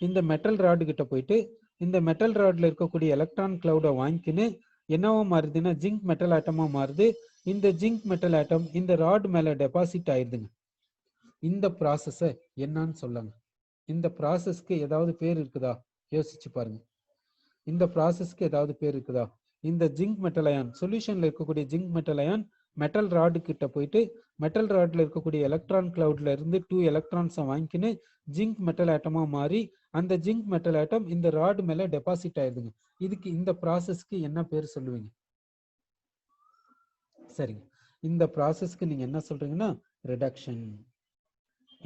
இந்த மெட்டல் ராடு கிட்ட போயிட்டு இந்த மெட்டல் ராட்ல இருக்கக்கூடிய எலக்ட்ரான் கிளவுடை வாங்கிக்கின்னு என்னவா மாறுதுன்னா ஜிங்க் மெட்டல் ஆட்டமா மாறுது. இந்த ஜிங்க் மெட்டல் ஆட்டம் இந்த ராட் மேல டெபாசிட் ஆயிருதுங்க. இந்த ப்ராசஸ என்னன்னு சொல்லாங்க. இந்த ப்ராசஸ்க்கு ஏதாவது பேர் இருக்குதா? யோசிச்சு பாருங்க. இந்த ப்ராசஸ்க்கு ஏதாவது பேர் இருக்குதா? இந்த ஜிங்க் மெட்டல் அயான் சொல்யூஷன்ல இருக்கக்கூடிய zinc metal ion metal rod கிட்ட போயிட்டு மெட்டல் ராட்ல இருக்கக்கூடிய எலக்ட்ரான் கிளவுட்ல இருந்து 2 எலக்ட்ரான்ஸை வாங்கிக்கின்னு ஜிங்க் மெட்டல் ஆட்டமா மாறி அந்த ஜிங்க் மெட்டல் ஆட்டம் இந்த ராடு மேல டெபாசிட் ஆயிருதுங்க. இதுக்கு இந்த ப்ராசஸ்க்கு என்ன பேர் சொல்லுவீங்க? சரிங்க, இந்த ப்ராசஸ்க்கு நீங்க என்ன சொல்றீங்கன்னா ரிடக்ஷன்.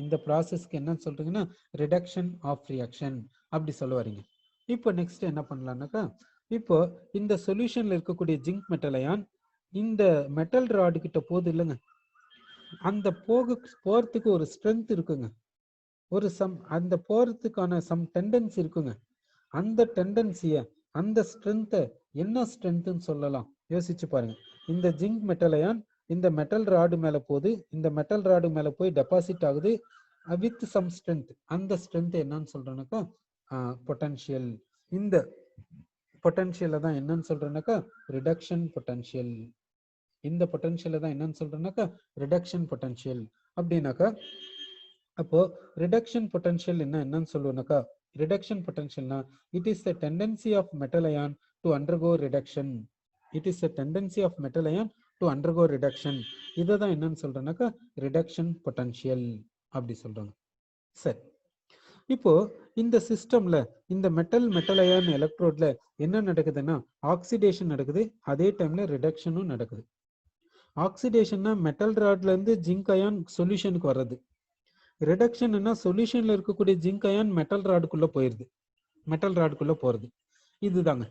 இந்த ப்ராசஸ்க்கு என்ன சொல்றீங்கன்னா ரிடக்ஷன் ஆஃப் ரியாக்ஷன் அப்படி சொல்ல வரீங்க. இப்போ நெக்ஸ்ட் என்ன பண்ணலாம்னாக்கா இப்போ இந்த சொல்யூஷன்ல இருக்கக்கூடிய ஜிங்க் மெட்டல் அயான் இந்த மெட்டல் ராடு கிட்ட போகுது இல்லைங்க. அந்த போறதுக்கு ஒரு ஸ்ட்ரென்த் இருக்குங்க, ஒரு அந்த போறதுக்கான சம் டெண்டன்சி இருக்குங்க. அந்த டெண்டன்சிய அந்த ஸ்ட்ரென்த்தை என்ன ஸ்ட்ரென்த்னு சொல்லலாம்? யோசிச்சு பாருங்க. இந்த ஜிங்க் மெட்டல் அயான் இந்த மெட்டல் ராடு மேல போகுது, இந்த மெட்டல் ராடு மேல போய் டெபாசிட் ஆகுது வித் சம் ஸ்ட்ரென்த். அந்த ஸ்ட்ரென்த் என்னன்னு சொல்றேன்னாக்கா பொட்டன்ஷியல். இந்த பொட்டன்ஷியலை தான் என்னன்னு சொல்றேன்னாக்கா ரிடக்ஷன் பொட்டன்ஷியல். இந்த பொட்டன்ஷியலை தான் என்னன்னு சொல்றேன்னாக்கா ரிடக்ஷன் பொட்டன்ஷியல். அப்படின்னாக்கா அப்போ ரிடக்ஷன் பொட்டன்ஷியல் என்னன்னு சொல்லுவோம்னாக்கா reduction potential na, it is the tendency of metal ion to undergo reduction. It is the tendency of metal ion to undergo reduction. இதுதான் என்னன்னு சொல்றேன்னாக்கா reduction potential அப்படி சொல்றாங்க. சரி, இப்போ இந்த சிஸ்டம்ல இந்த மெட்டல் அயான் எலக்ட்ரோட்ல என்ன நடக்குதுன்னா ஆக்சிடேஷன் நடக்குது, அதே டைம்ல ரிடக்ஷனும் நடக்குது. ஆக்சிடேஷன்னா மெட்டல் ராட்ல இருந்து ஜிங்க் அயான் சொல்யூஷனுக்கு வர்றது. ரிடக்ஷன்னா சொல்யூஷன்ல இருக்கக்கூடிய ஜிங்க் அயான் மெட்டல் ராடுக்குள்ள போயிருது, மெட்டல் ராடுக்குள்ள போறது. இதுதாங்க.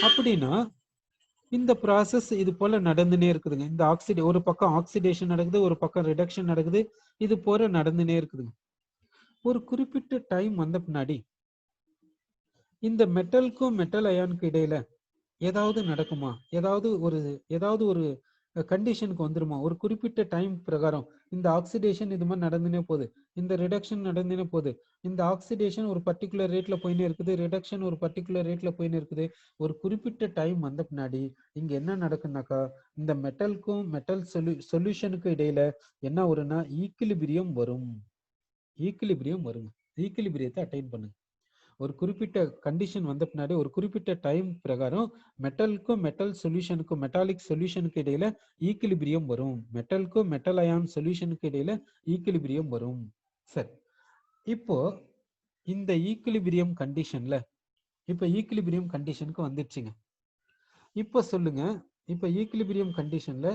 அப்படின்னா இந்த ப்ராசஸ் இது போல நடந்துனே இருக்குதுங்க. இந்த ஒரு பக்கம் ஆக்சிடேஷன் நடக்குது, ஒரு பக்கம் ரிடக்ஷன் நடக்குது, இது போல நடந்துனே இருக்குதுங்க. ஒரு குறிப்பிட்ட டைம் வந்த பின்னாடி இந்த மெட்டலுக்கும் மெட்டல் அயானுக்கு இடையில ஏதாவது நடக்குமா, ஏதாவது ஒரு கண்டிஷனுக்கு வந்துருமா? ஒரு குறிப்பிட்ட டைம் பிரகாரம் இந்த ஆக்சிடேஷன் இது மாதிரி நடந்துனே போகுது, இந்த ரிடக்ஷன் நடந்துனே போகுது. இந்த ஆக்சிடேஷன் ஒரு பர்டிகுலர் ரேட்ல போயினே இருக்குது, ரிடக்ஷன் ஒரு பர்டிகுலர் ரேட்ல போயினே இருக்குது. ஒரு குறிப்பிட்ட டைம் வந்த பின்னாடி இங்க என்ன நடக்குன்னாக்கா இந்த மெட்டலுக்கும் மெட்டல் சொல்யூஷனுக்கும் இடையில என்ன வரும்னா ஈக்குலிபிரியம் வரும். ஈக்குலிபிரியம் வருங்க. ஈக்குலிபிரியத்தை அட்டைன் பண்ணுங்க. ஒரு குறிப்பிட்ட கண்டிஷன் வந்த பின்னாடி ஒரு குறிப்பிட்ட டைம் பிரகாரம் மெட்டலுக்கும் மெட்டல் சொல்யூஷனுக்கும் மெட்டாலிக் சொல்யூஷனுக்கு இடையில ஈக்குலிபிரியம் வரும். மெட்டலுக்கும் மெட்டல் அயான் சொல்யூஷனுக்கு இடையில ஈக்குலிபிரியம் வரும். சரி, இப்போ இந்த ஈக்குலிபிரியம் கண்டிஷன்ல இப்போ ஈக்குலிபிரியம் கண்டிஷனுக்கு வந்துடுச்சுங்க. இப்போ சொல்லுங்க, இப்போ ஈக்குலிபிரியம் கண்டிஷன்ல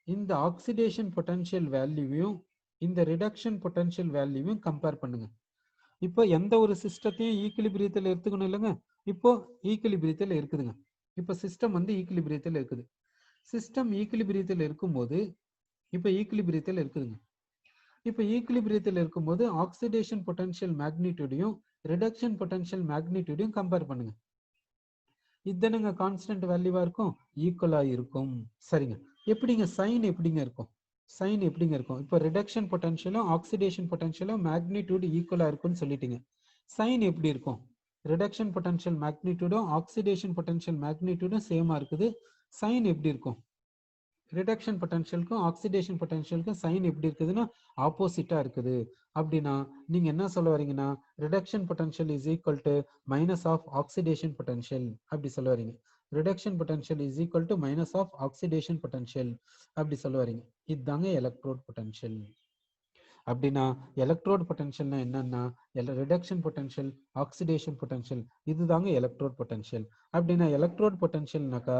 இந்த ஆக்சிடேஷன் பொட்டன்ஷியல் வேல்யூவையும் இந்த ரிடக்ஷன் பொட்டன்ஷியல் வேல்யூவையும் கம்பேர் பண்ணுங்க. இப்போ எந்த ஒரு சிஸ்டத்தையும் ஈக்குலிபிரியத்தில் எடுத்துக்கணும் இல்லைங்க. இப்போ ஈக்குலிபிரியத்தில் இருக்குதுங்க. இப்போ சிஸ்டம் வந்து ஈக்குலிபிரியத்தில் இருக்குது. சிஸ்டம் ஈக்குலிபிரியத்தில் இருக்கும்போது இப்போ ஈக்குலிபிரியத்தில் இருக்குதுங்க. இப்போ ஈக்குலிபிரியத்தில் இருக்கும்போது ஆக்சிடேஷன் பொட்டன்ஷியல் மேக்னிடியூடையும் ரிடக்ஷன் பொட்டன்ஷியல் மேக்னிடியூடையும் கம்பேர் பண்ணுங்க. இதுதானங்க கான்ஸ்டன்ட் வேல்யூவா இருக்கும், ஈக்குவலா இருக்கும். சரிங்க, எப்படிங்க சைன் எப்படிங்க இருக்கும்? சைன் எப்படிங்க இருக்கும்? இப்போ ரிடக்ஷன் பொட்டன்ஷியலும் ஆக்சிடேஷன் பொட்டன்ஷியலும் மேக்னிடியூட் ஈக்குவலா இருக்குன்னு சொல்லிட்டீங்க. சைன் எப்படி இருக்கும்? ரிடக்ஷன் பொட்டன்ஷியல் மேக்னிடியூடும் ஆக்சிடேஷன் பொட்டன்ஷியல் மேக்னிடியூடும் சேமா இருக்குது. சைன் எப்படி இருக்கும்? ரிடக்ஷன் பொட்டன்ஷியலுக்கும் ஆக்சிடேஷன் பொட்டன்ஷியலுக்கும் சைன் எப்படி இருக்குதுன்னா ஆப்போசிட்டா இருக்குது. அப்படின்னா நீங்க என்ன சொல்ல வரீங்கன்னா reduction potential is equal to minus of oxidation potential அப்படி சொல்ல வரீங்க. Reduction potential is equal to minus of oxidation potential அப்படி சொல்ல வரீங்க. இதுதாங்க எலக்ட்ரோட் பொட்டன்ஷியல். அப்படின்னா எலக்ட்ரோட் பொட்டன்ஷியல்னா என்னன்னா ரிடக்ஷன் பொட்டன்ஷியல், ஆக்சிடேஷன் பொட்டன்ஷியல், இதுதாங்க எலக்ட்ரோட் பொட்டன்ஷியல். அப்படின்னா எலக்ட்ரோட் பொட்டன்ஷியல்னாக்கா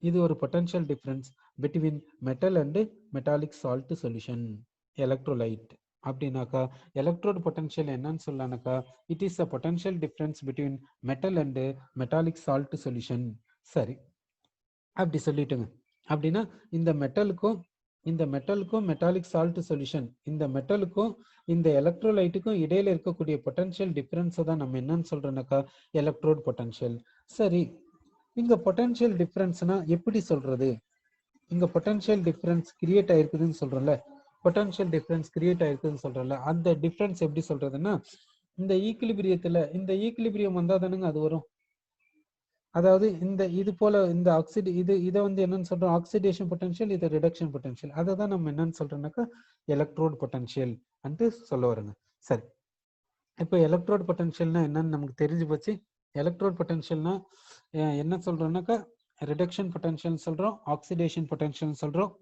இது ஒரு potential difference between metal and metallic salt solution, electrolyte. அப்படின்னாக்கா எலக்ட்ரோட் பொட்டன்ஷியல் என்னன்னு சொல்லலாம்னாக்கா it is a potential difference between metal and metallic salt solution. சரி, அப்படி சொல்லிட்டுங்க. அப்படின்னா இந்த மெட்டலுக்கும் மெட்டாலிக் சால்ட் சொல்யூஷன், இந்த மெட்டலுக்கும் இந்த எலக்ட்ரோலைட்டுக்கும் இடையில இருக்கக்கூடிய பொட்டன்ஷியல் டிஃபரன்ஸை தான் நம்ம என்னன்னு சொல்றோம்னாக்கா எலக்ட்ரோட் பொட்டன்ஷியல். சரி, இங்க பொட்டன்ஷியல் டிஃபரன்ஸ்னா எப்படி சொல்றது? இங்க பொட்டன்ஷியல் டிஃபரன்ஸ் கிரியேட் ஆயிருக்குதுன்னு சொல்றோம்ல, பொட்டன்ஷியல் டிஃபரன்ஸ் கிரியேட் ஆயிருக்குதுன்னு சொல்றோம்ல, அந்த டிஃபரன்ஸ் எப்படி சொல்றதுன்னா இந்த ஈக்குலிபிரியம் வந்தா தானுங்க அது வரும். அதாவது இது போல இந்த இதை வந்து என்னன்னு சொல்றோம் ஆக்சிடேஷன் பொட்டன்ஷியல், இது ரிடக்ஷன் பொட்டன்ஷியல். அதை தான் நம்ம என்னன்னு சொல்றோம்னாக்கா எலக்ட்ரோட் பொட்டன்ஷியல் அன்ட்டு சொல்ல வருங்க. சரி, இப்போ எலக்ட்ரோட் பொட்டன்ஷியல்னா என்னன்னு நமக்கு தெரிஞ்சு போச்சு. எலக்ட்ரோட் பொட்டன்ஷியல்னா என்ன சொல்றோம்னாக்கா ரிடக்ஷன் பொட்டன்ஷியல் சொல்றோம், ஆக்சிடேஷன் பொட்டன்ஷியல் சொல்றோம்.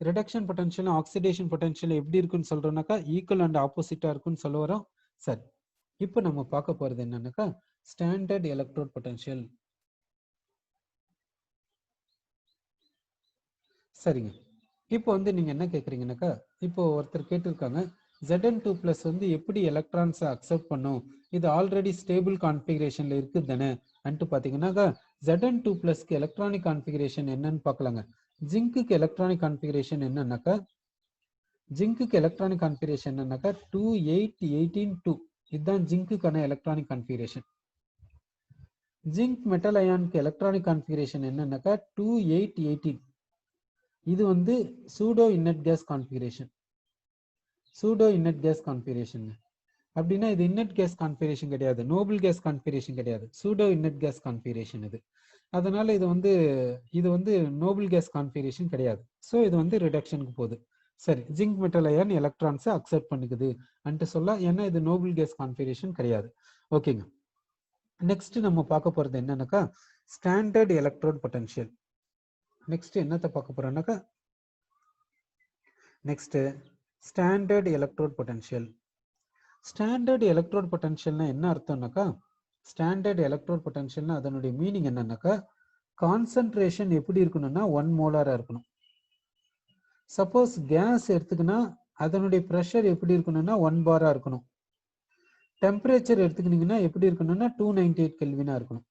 ரிடக்ஷன் பொட்டன்ஷியல் ஆக்சிடேஷன் பொட்டன்ஷியல் எப்படி இருக்குன்னு சொல்றோம்னாக்கா ஈக்குவல் அண்ட் ஆப்போசிட்டா இருக்குன்னு சொல்ல வரோம். சரி, இப்போ நம்ம பார்க்க போறது என்னன்னாக்கா ஸ்டாண்டர்ட் எலக்ட்ரோட் பொட்டன்ஷியல். சரிங்க, இப்போ வந்து நீங்க என்ன கேட்குறீங்கன்னாக்கா இப்போ ஒருத்தர் கேட்டிருக்காங்க Zn2+ வந்து எப்படி எலக்ட்ரான்ஸை அக்செப்ட் பண்ணும், இது ஆல்ரெடி ஸ்டேபிள் கான்ஃபிகரேஷன்ல இருக்குது தானே அன்ட்டு பார்த்தீங்கன்னாக்கா Zn2+க்கு எலக்ட்ரானிக் கான்ஃபிகரேஷன் என்னன்னு பார்க்கலாங்க. ஜிங்க்குக்கு எலக்ட்ரானிக் கான்ஃபிகரேஷன் என்னன்னாக்கா 28182. இதுதான் ஜிங்க்குக்கான எலக்ட்ரானிக் கான்ஃபிகரேஷன். ஜிங்க் மெட்டல் அயானுக்கு எலக்ட்ரானிக் கான்ஃபிகரேஷன் என்னன்னாக்கா 2818. இது வந்து pseudo inert gas configuration. Pseudo inert gas configuration அப்படின்னா இது இன்னட் கேஸ் கான்ஃபிகரேஷன் கிடையாது, நோபல் கேஸ் கான்ஃபிகரேஷன் கிடையாது, சூடோ இன்னட் கேஸ் கான்ஃபிகரேஷன் இது. அதனால இது வந்து நோபல் கேஸ் கான்ஃபிகரேஷன் கிடையாது. ஸோ இது வந்து ரிடக்ஷனுக்கு போகுது. சரி, ஜிங்க் மெட்டல் அயன் எலக்ட்ரான்ஸை அக்செப்ட் பண்ணிக்குது அன்ட்டு சொல்ல. ஏன்னா இது நோபல் கேஸ் கான்ஃபிகரேஷன் கிடையாது. ஓகேங்க. நெக்ஸ்ட் நம்ம பார்க்க போறது என்னன்னாக்கா ஸ்டாண்டர்ட் எலக்ட்ரோட் பொட்டன்ஷியல். நெக்ஸ்ட் என்னத்தை பார்க்க போறோம்னாக்கா next standard electrode potential. Standard electrode பொட்டன்ஷியல்னா என்ன அர்த்தம்னாக்கா ஸ்டாண்டர்ட் எலக்ட்ரோட் பொட்டன்ஷியல்னா அதனுடைய மீனிங் என்னன்னாக்கா கான்சன்ட்ரேஷன் எப்படி இருக்கணும்னா 1 மோலாரா இருக்கணும். சப்போஸ் கேஸ் எடுத்துக்கினா அதனுடைய ப்ரெஷர் எப்படி இருக்கணும்னா 1 பாரா இருக்கணும். டெம்பரேச்சர் எடுத்துக்கினீங்கன்னா எப்படி இருக்கணும்னா 298 கெல்வினா இருக்கணும்.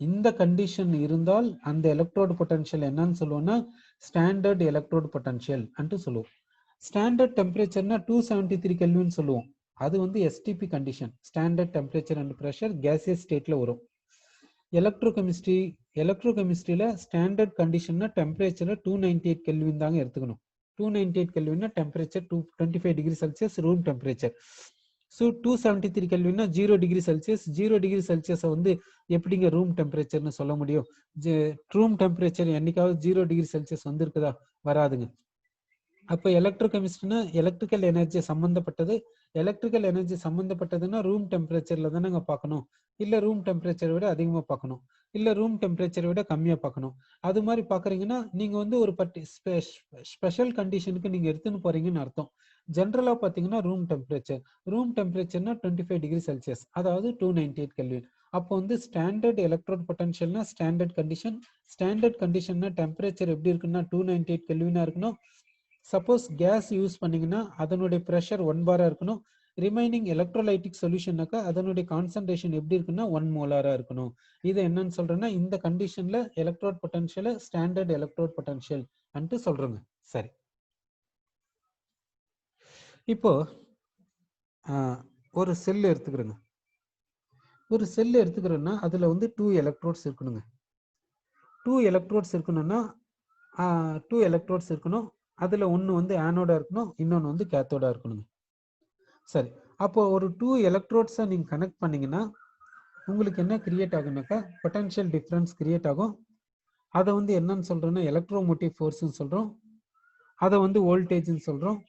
இந்த கண்டிஷன் இருந்தால் அந்த எலக்ட்ரோட் பொட்டன்ஷியல் என்னன்னு சொல்லுவோம்னா ஸ்டாண்டர்ட் எலக்ட்ரோட் பொட்டன்ஷியல் அன்ட்டு சொல்லுவோம். ஸ்டாண்டர்ட் டெம்பரேச்சர்னா 273 கெல்வின் சொல்லுவோம். அது வந்து SDP condition, standard temperature and pressure gaseous ஸ்டேட்ல வரும். எலக்ட்ரோகெமிஸ்ட்ரியில ஸ்டாண்டர்ட் கண்டிஷன்னா டெம்பரேச்சரை 298 கெல்வின் தாங்க எடுத்துக்கணும். 298 கெல்வின்னா temperature 25 degree Celsius room temperature. So 273 கெல்வின்னா 0 டிகிரி செல்சியஸ். 0 டிகிரி செல்சியஸை வந்து எப்படிங்க ரூம் டெம்பரேச்சர்னு சொல்ல முடியும்? ரூம் டெம்பரேச்சர் என்னைக்காவது 0 டிகிரி செல்சியஸ் வந்திருக்குதா? வராதுங்க. அப்போ எலக்ட்ரோகெமிஸ்ட்ரினா எலக்ட்ரிக்கல் எனர்ஜி சம்மந்தப்பட்டது. எலக்ட்ரிக்கல் எனர்ஜி சம்மந்தப்பட்டதுன்னா ரூம் டெம்பரேச்சர்ல தானே பார்க்கணும். இல்லை ரூம் டெம்பரேச்சரை விட அதிகமாக பார்க்கணும், இல்லை ரூம் டெம்பரேச்சரை விட கம்மியாக பார்க்கணும். அது மாதிரி பார்க்குறீங்கன்னா நீங்கள் வந்து ஒரு ஸ்பெஷல் கண்டிஷனுக்கு நீங்கள் எடுத்துன்னு போறீங்கன்னு அர்த்தம். ஜென்ரலாக பார்த்தீங்கன்னா ரூம் டெம்பரேச்சர்னா 25 டிகிரி செல்சியஸ், அதாவது 298 கெல்வின். அப்போ வந்து ஸ்டாண்டர்ட் எலக்ட்ரோட் பொட்டன்ஷியல்னா ஸ்டாண்டர்ட் கண்டிஷன்னா டெம்பரேச்சர் எப்படி இருக்குன்னா 298 கெல்வினா இருக்கணும். சப்போஸ் கேஸ் யூஸ் பண்ணீங்கன்னா அதனுடைய ப்ரெஷர் 1 பாரா இருக்கணும். ரிமைனிங் எலக்ட்ரோலைட்டிக் சொல்யூஷனாக்கா அதனுடைய கான்சன்ட்ரேஷன் எப்படி இருக்குன்னா 1 மோலாரா இருக்கணும். இது என்னன்னு சொல்றேன்னா இந்த கண்டிஷன்ல electrode potential standard electrode potential அன்ட்டு சொல்றோங்க. சரி, இப்போ ஒரு செல் எடுத்துக்கிறோங்க. ஒரு செல் எடுத்துக்கிறோன்னா அதுல வந்து 2 எலக்ட்ரோட்ஸ் இருக்கணுங்க. 2 எலக்ட்ரோட்ஸ் இருக்கணும்னா 2 எலக்ட்ரோட்ஸ் இருக்கணும். அதுல ஒன்று வந்து ஆனோடா இருக்கணும், இன்னொன்று வந்து கேத்தோடா இருக்கணுங்க. சரி, அப்போ ஒரு 2 எலக்ட்ரோட்ஸை நீங்கள் கனெக்ட் பண்ணீங்கன்னா உங்களுக்கு என்ன கிரியேட் ஆகுனாக்கா பொட்டன்ஷியல் டிஃப்ரென்ஸ் கிரியேட் ஆகும். அதை வந்து என்னன்னு சொல்றோம்னா எலக்ட்ரோமோட்டிவ் ஃபோர்ஸ்ன்னு சொல்றோம். அதை வந்து வோல்டேஜ்னு சொல்றோம்.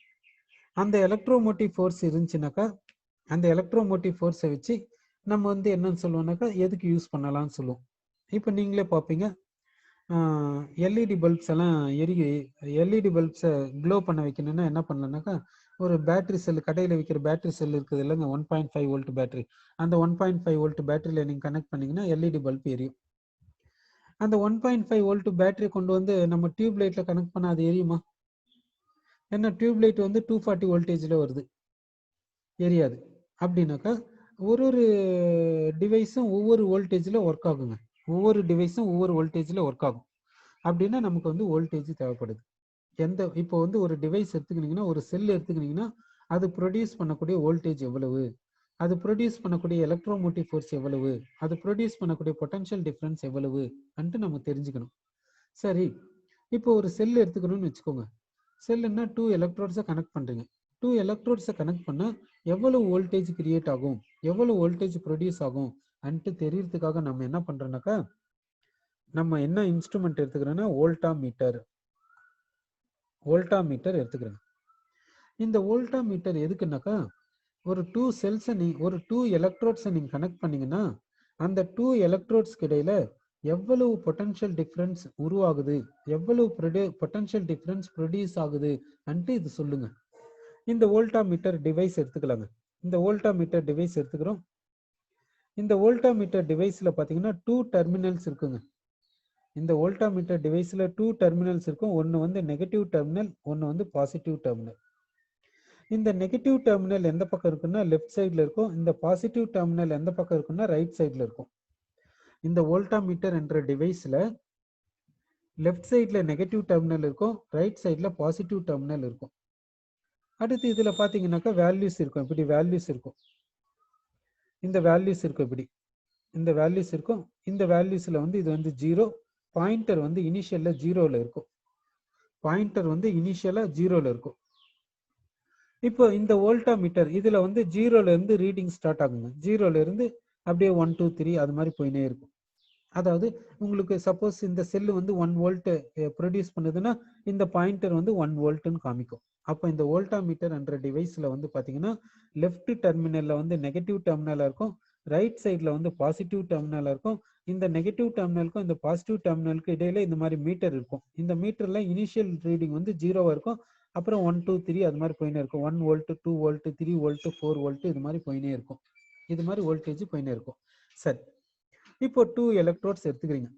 அந்த எலக்ட்ரோமோட்டிவ் ஃபோர்ஸ் இருந்துச்சுனாக்கா அந்த எலக்ட்ரோமோட்டிவ் ஃபோர்ஸை வச்சு நம்ம வந்து என்னன்னு சொல்லுவோம்னாக்கா எதுக்கு யூஸ் பண்ணலாம்னு சொல்லுவோம். இப்போ நீங்களே பார்ப்பீங்க, எல்இடி பல்ப்ஸ் எல்லாம் எல்இடி பல்ப்ஸை க்ளோ பண்ண வைக்கணும்னா என்ன பண்ணலாம்னாக்கா ஒரு பேட்டரி செல், கடையில் விற்கிற பேட்டரி செல் இருக்குது இல்லைங்க, 1.5 வோல்ட் பேட்டரி. அந்த 1.5 வோல்ட் பேட்டரியில் நீங்கள் கனெக்ட் பண்ணீங்கன்னா எல்இடி பல்ப் எரியும். அந்த 1.5 வோல்ட் பேட்டரி கொண்டு வந்து நம்ம டியூப் லைட்ல கனெக்ட் பண்ண அது எரியுமா? ஏன்னா டியூப் லைட் வந்து 240 வோல்டேஜில் வருது, எரியாது. அப்படின்னாக்கா ஒரு டிவைஸும் ஒவ்வொரு வோல்டேஜில் ஒர்க் ஆகுங்க. ஒவ்வொரு டிவைஸும் ஒவ்வொரு வோல்டேஜில் ஒர்க் ஆகும். அப்படின்னா நமக்கு வந்து வோல்டேஜ் தேவைப்படுது. இப்போ வந்து ஒரு டிவைஸ் எடுத்துக்கிட்டீங்கன்னா, ஒரு செல் எடுத்துக்கிட்டீங்கன்னா அது ப்ரொடியூஸ் பண்ணக்கூடிய வோல்டேஜ் எவ்வளவு, அது ப்ரொடியூஸ் பண்ணக்கூடிய எலக்ட்ரோமோட்டிவ் ஃபோர்ஸ் எவ்வளவு, அது ப்ரொடியூஸ் பண்ணக்கூடிய பொட்டன்ஷியல் டிஃபரன்ஸ் எவ்வளவு அன்ட்டு நம்ம தெரிஞ்சுக்கணும். சரி, இப்போ ஒரு செல் எடுத்துக்கணும்னு வச்சுக்கோங்க. செல்லுன்னா 2 எலக்ட்ரோட்ஸை கனெக்ட் பண்ணுறீங்க. 2 எலக்ட்ரோட்ஸை கனெக்ட் பண்ணால் எவ்வளவு வோல்டேஜ் கிரியேட் ஆகும், எவ்வளவு வோல்டேஜ் ப்ரொடியூஸ் ஆகும் அன்ட்டு தெரியறதுக்காக நம்ம என்ன பண்ணுறோம்னாக்கா நம்ம என்ன இன்ஸ்ட்ருமெண்ட் எடுத்துக்கிறோன்னா வோல்டா மீட்டர் எடுத்துக்கிறோம். இந்த வோல்டா மீட்டர் எதுக்குன்னாக்கா ஒரு 2 செல்ஸை ஒரு 2 எலக்ட்ரோட்ஸை நீங்கள் கனெக்ட் பண்ணீங்கன்னா அந்த 2 எலக்ட்ரோட்ஸ்க்கு இடையில எவ்வளவு பொட்டன்ஷியல் டிஃபரன்ஸ் உருவாகுது, எவ்வளவு பொட்டன்ஷியல் டிஃபரன்ஸ் ப்ரொடியூஸ் ஆகுது அன்ட்டு இது சொல்லுங்க. இந்த வோல்டா மீட்டர் டிவைஸ் எடுத்துக்கலாங்க. இந்த வோல்டா மீட்டர் டிவைஸ் எடுத்துக்கிறோம். இந்த வோல்டா மீட்டர் டிவைஸ்ல பார்த்தீங்கன்னா 2 டெர்மினல்ஸ் இருக்குங்க. இந்த வோல்டா மீட்டர் டிவைஸ்ல 2 டெர்மினல்ஸ் இருக்கும். ஒன்று வந்து நெகட்டிவ் டெர்மினல், ஒன்று வந்து பாசிட்டிவ் டெர்மினல். இந்த நெகட்டிவ் டெர்மினல் எந்த பக்கம் இருக்குன்னா லெஃப்ட் சைடில் இருக்கும். இந்த பாசிட்டிவ் டெர்மினல் எந்த பக்கம் இருக்குன்னா ரைட் சைடில் இருக்கும். இந்த வோல்டா மீட்டர் என்ற டிவைஸில் லெஃப்ட் சைடில் நெகட்டிவ் டெர்மினல் இருக்கும், ரைட் சைடில் பாசிட்டிவ் டெர்மினல் இருக்கும். அடுத்து இதில் பார்த்தீங்கன்னாக்கா வேல்யூஸ் இருக்கும். இப்படி வேல்யூஸ் இருக்கும், இந்த வேல்யூஸ் இருக்கும், இப்படி இந்த வேல்யூஸ் இருக்கும். இந்த வேல்யூஸில் வந்து இது வந்து 0, பாயிண்டர் வந்து இனிஷியலில் 0ல் இருக்கும். பாயிண்டர் வந்து இனிஷியலாக 0ல் இருக்கும். இப்போ இந்த வோல்டா மீட்டர் இதில் வந்து 0ல இருந்து ரீடிங் ஸ்டார்ட் ஆகுங்க. 0ல இருந்து அப்படியே 1 2 3 அது மாதிரி போயினே இருக்கும். அதாவது உங்களுக்கு சப்போஸ் இந்த செல்லு வந்து 1 வோல்ட் ப்ரொடியூஸ் பண்ணுதுன்னா இந்த பாயிண்டர் வந்து 1 வோல்ட்னு காமிக்கும். அப்போ இந்த வோல்டாமீட்டர் என்ற டிவைஸ்ல வந்து பாத்தீங்கன்னா லெஃப்ட் டெர்மினல்ல வந்து நெகட்டிவ் டெர்மினலா இருக்கும், ரைட் சைட்ல வந்து பாசிட்டிவ் டெர்மினலா இருக்கும். இந்த நெகட்டிவ் டெர்மினலுக்கும் இந்த பாசிட்டிவ் டெர்மினலுக்கு இடையில இந்த மாதிரி மீட்டர் இருக்கும். இந்த மீட்டர்ல இனிஷியல் ரீடிங் வந்து 0 இருக்கும், அப்புறம் 1 2 3 அது மாதிரி போயினே இருக்கும். 1 வோல்ட் 2 வோல்ட் 3 வோல்ட் 4 வோல்ட் இது மாதிரி போயினே இருக்கும். இது மாதிரி வோல்டேஜ் போயினே இருக்கும். சரி, இப்போ 2 எலக்ட்ரோட்ஸ் எடுத்துக்கிறீங்க.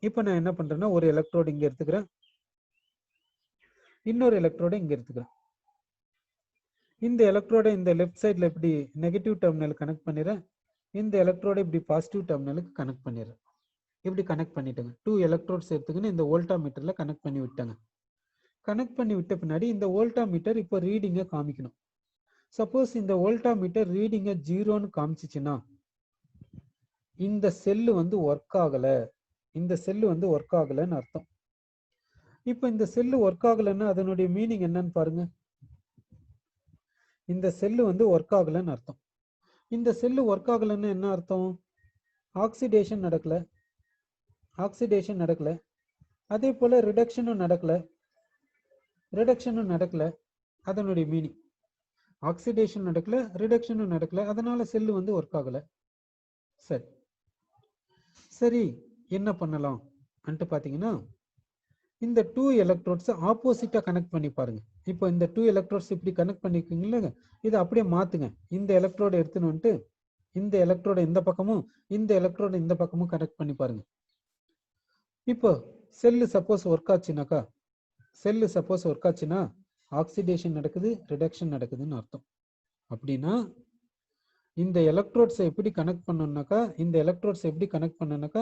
இப்போ நான் என்ன பண்றேன்னா ஒரு எலக்ட்ரோடு இங்க எடுத்துக்கிறேன், இன்னொரு எலக்ட்ரோட இங்க எடுத்துக்கிறேன். இந்த எலக்ட்ரோட இந்த லெஃப்ட் சைட்ல இப்படி நெகட்டிவ் டெர்மினல் கனெக்ட் பண்ணிடுறேன், இந்த எலக்ட்ரோட இப்படி பாசிட்டிவ் டெர்மினலுக்கு கனெக்ட் பண்ணிடுறேன். இப்படி கனெக்ட் பண்ணிட்டேங்க. 2 எலக்ட்ரோட்ஸ் எடுத்துக்கின்னு இந்த வோல்டாமீட்டர்ல கனெக்ட் பண்ணி விட்டாங்க. கனெக்ட் பண்ணி விட்ட பின்னாடி இந்த வோல்டாமீட்டர் இப்போ ரீடிங்கை காமிக்கணும். சப்போஸ் இந்த வோல்டாமீட்டர் ரீடிங்கை 0ன்னு காமிச்சிச்சுன்னா இந்த செல்லு வந்து ஒர்க் ஆகல, இந்த செல்லு வந்து ஒர்க் ஆகலன்னு அர்த்தம். இப்போ இந்த செல்லு ஒர்க் ஆகலன்னா அதனுடைய மீனிங் என்னன்னு பாருங்க. இந்த செல்லு வந்து ஒர்க் ஆகலன்னு அர்த்தம். இந்த செல்லு ஒர்க் ஆகலன்னு என்ன அர்த்தம்? ஆக்சிடேஷன் நடக்கல, ஆக்சிடேஷன் நடக்கல, அதே போல ரிடக்ஷனும் நடக்கல, ரிடக்ஷனும் நடக்கல. அதனுடைய மீனிங் ஆக்சிடேஷன் நடக்கல, ரிடக்ஷனும் நடக்கல, அதனால செல்லு வந்து ஒர்க் ஆகல. சரி சரி, என்ன பண்ணலாம் அன்ட்டு பாத்தீங்கன்னா இந்த 2 எலக்ட்ரோட்ஸ் ஆப்போசிட்டா கனெக்ட் பண்ணி பாருங்க. இப்போ இந்த 2 எலக்ட்ரோட்ஸ் இப்படி கனெக்ட் பண்ணிருக்கீங்களா, இதை அப்படியே மாத்துங்க. இந்த எலக்ட்ரோட எடுத்துன்னு வந்துட்டு இந்த எலக்ட்ரோட இந்த பக்கமும் இந்த எலக்ட்ரோட இந்த பக்கமும் கனெக்ட் பண்ணி பாருங்க. இப்போ செல்லு சப்போஸ் ஒர்க் ஆச்சுனாக்கா, செல்லு சப்போஸ் ஒர்க் ஆச்சுன்னா ஆக்சிடேஷன் நடக்குது, ரிடக்ஷன் நடக்குதுன்னு அர்த்தம். அப்படின்னா இந்த எலக்ட்ரோட்ஸை எப்படி கனெக்ட் பண்ணணும்னாக்கா, இந்த எலக்ட்ரோட்ஸ் எப்படி கனெக்ட் பண்ணணும்னாக்கா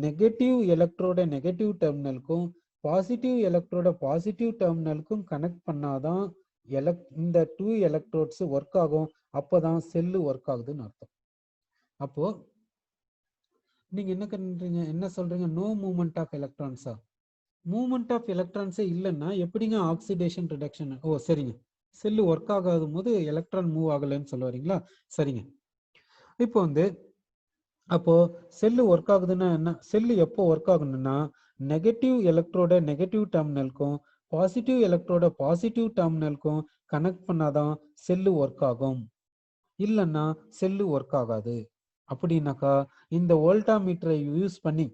நெகட்டிவ் எலக்ட்ரோட நெகட்டிவ் டெர்மினலுக்கும் பாசிட்டிவ் எலக்ட்ரோட பாசிட்டிவ் டெர்மினலுக்கும் கனெக்ட் பண்ணாதான் இந்த 2 எலக்ட்ரோட்ஸ் ஒர்க் ஆகும். அப்போதான் செல்லு ஒர்க் ஆகுதுன்னு அர்த்தம். அப்போ நீங்க என்ன பண்றீங்க, என்ன சொல்றீங்க, நோ மூவ்மெண்ட் ஆஃப் எலக்ட்ரான்ஸா? மூவ்மெண்ட் ஆஃப் எலக்ட்ரான்ஸே இல்லைன்னா எப்படிங்க ஆக்சிடேஷன் ரிடக்ஷன்? ஓ சரிங்க, செல்லு ஒர்க் ஆகாத போது எலக்ட்ரான் மூவ் ஆகலைன்னு சொல்ல வரீங்களா? சரிங்க. இப்போ வந்து அப்போ செல்லு ஒர்க் ஆகுதுன்னா என்ன, செல்லு எப்போ ஒர்க் ஆகணும்னா நெகட்டிவ் எலக்ட்ரோட நெகட்டிவ் டெர்மினலுக்கும் பாசிட்டிவ் எலக்ட்ரோட பாசிட்டிவ் டெர்மினலுக்கும் கனெக்ட் பண்ணாதான் செல்லு ஒர்க் ஆகும், இல்லைன்னா செல்லு ஒர்க் ஆகாது. அப்படின்னாக்கா இந்த வோல்டாமீட்டரை யூஸ் பண்ணி,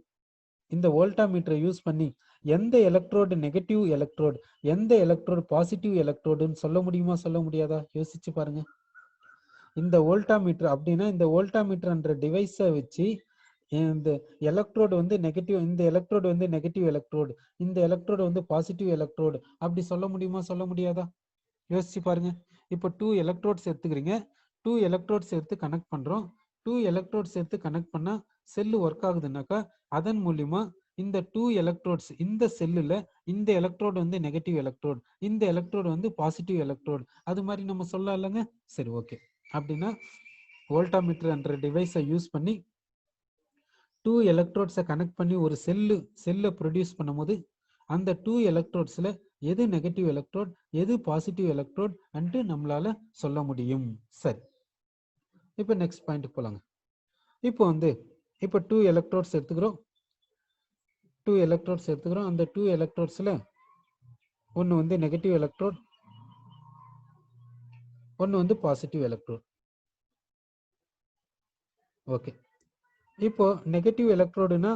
இந்த வோல்டாமீட்டரை யூஸ் பண்ணி எந்த எலக்ட்ரோடு நெகட்டிவ் எலக்ட்ரோடு எந்த எலக்ட்ரோடு பாசிட்டிவ் எலக்ட்ரோடுன்னு சொல்ல முடியுமா, சொல்ல முடியாதா? யோசிச்சு பாருங்க. இந்த வோல்டாமீட்டர் அப்படின்னா இந்த வோல்டாமீட்டர்ன்ற டிவைஸை வச்சு இந்த எலக்ட்ரோடு வந்து நெகட்டிவ், இந்த எலக்ட்ரோடு வந்து நெகட்டிவ் எலக்ட்ரோடு, இந்த எலக்ட்ரோடு வந்து பாசிட்டிவ் எலக்ட்ரோடு அப்படி சொல்ல முடியுமா, சொல்ல முடியாதா? யோசிச்சு பாருங்க. இப்போ 2 எலக்ட்ரோட்ஸ் எடுத்துக்கிறீங்க, 2 எலக்ட்ரோட்ஸ் எடுத்து கனெக்ட் பண்றோம். 2 எலக்ட்ரோட்ஸ் எடுத்து கனெக்ட் பண்ணா செல்லு ஒர்க் ஆகுதுன்னாக்கா அதன் மூலியமா இந்த 2 எலக்ட்ரோட்ஸ் இந்த செல்லுல இந்த எலக்ட்ரோடு வந்து நெகட்டிவ் எலக்ட்ரோடு, இந்த எலக்ட்ரோடு வந்து பாசிட்டிவ் எலக்ட்ரோடு, அது மாதிரி நம்ம சொல்லலாம் இல்லைங்க? சரி ஓகே. அப்படின்னா வோல்டாமீட்டர் என்ற டிவைஸை யூஸ் பண்ணி 2 எலக்ட்ரோட்ஸை கனெக்ட் பண்ணி ஒரு செல்லை ப்ரொடியூஸ் பண்ணும்போது அந்த 2 எலக்ட்ரோட்ஸ்ல எது நெகட்டிவ் எலக்ட்ரோட் எது பாசிட்டிவ் எலக்ட்ரோட் அன்ட்டு நம்மளால சொல்ல முடியும். சரி, இப்போ நெக்ஸ்ட் பாயிண்ட் போலாங்க. இப்போ வந்து இப்போ 2 எலக்ட்ரோட்ஸ் எடுத்துக்கிறோம், 2 எலக்ட்ரோட்ஸ் எடுத்துக்கிறோம். அந்த 2 எலக்ட்ரோட்ஸ்ல ஒன்று வந்து நெகட்டிவ் எலக்ட்ரோட், ஒன்று வந்து பாசிட்டிவ் எலக்ட்ரோட். ஓகே, இப்போ நெகட்டிவ் எலக்ட்ரோடுனா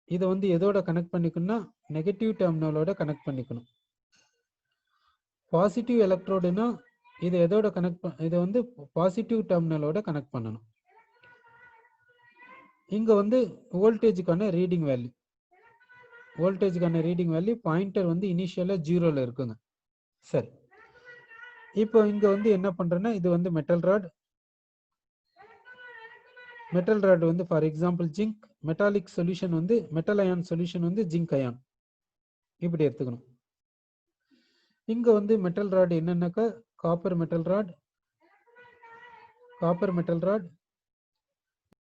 இதை வந்து எதோட கனெக்ட் பண்ணிக்கணும்னா நெகட்டிவ் டெர்மினலோட கனெக்ட் பண்ணிக்கணும். பாசிட்டிவ் எலக்ட்ரோடுனா இதை எதோட கனெக்ட் இதை வந்து பாசிட்டிவ் டெர்மினலோட கனெக்ட் பண்ணணும். இங்க வந்து வோல்டேஜுக்கான ரீடிங் வேல்யூ, வோல்டேஜுக்கான ரீடிங் வேல்யூ பாயிண்டர் வந்து இனிஷியலா 0ல இருக்குங்க. சரி, இப்போ இங்க வந்து என்ன பண்றேன்னா இது வந்து மெட்டல் ராட், மெட்டல் ராட் வந்து for example zinc, metallic solution வந்து மெட்டல் அயான் சொல்யூஷன் வந்து ஜிங்க் அயான், இப்படி எடுத்துக்கணும். இங்க வந்து மெட்டல் ராட் என்னன்னாக்கா copper metal rod, copper metal rod,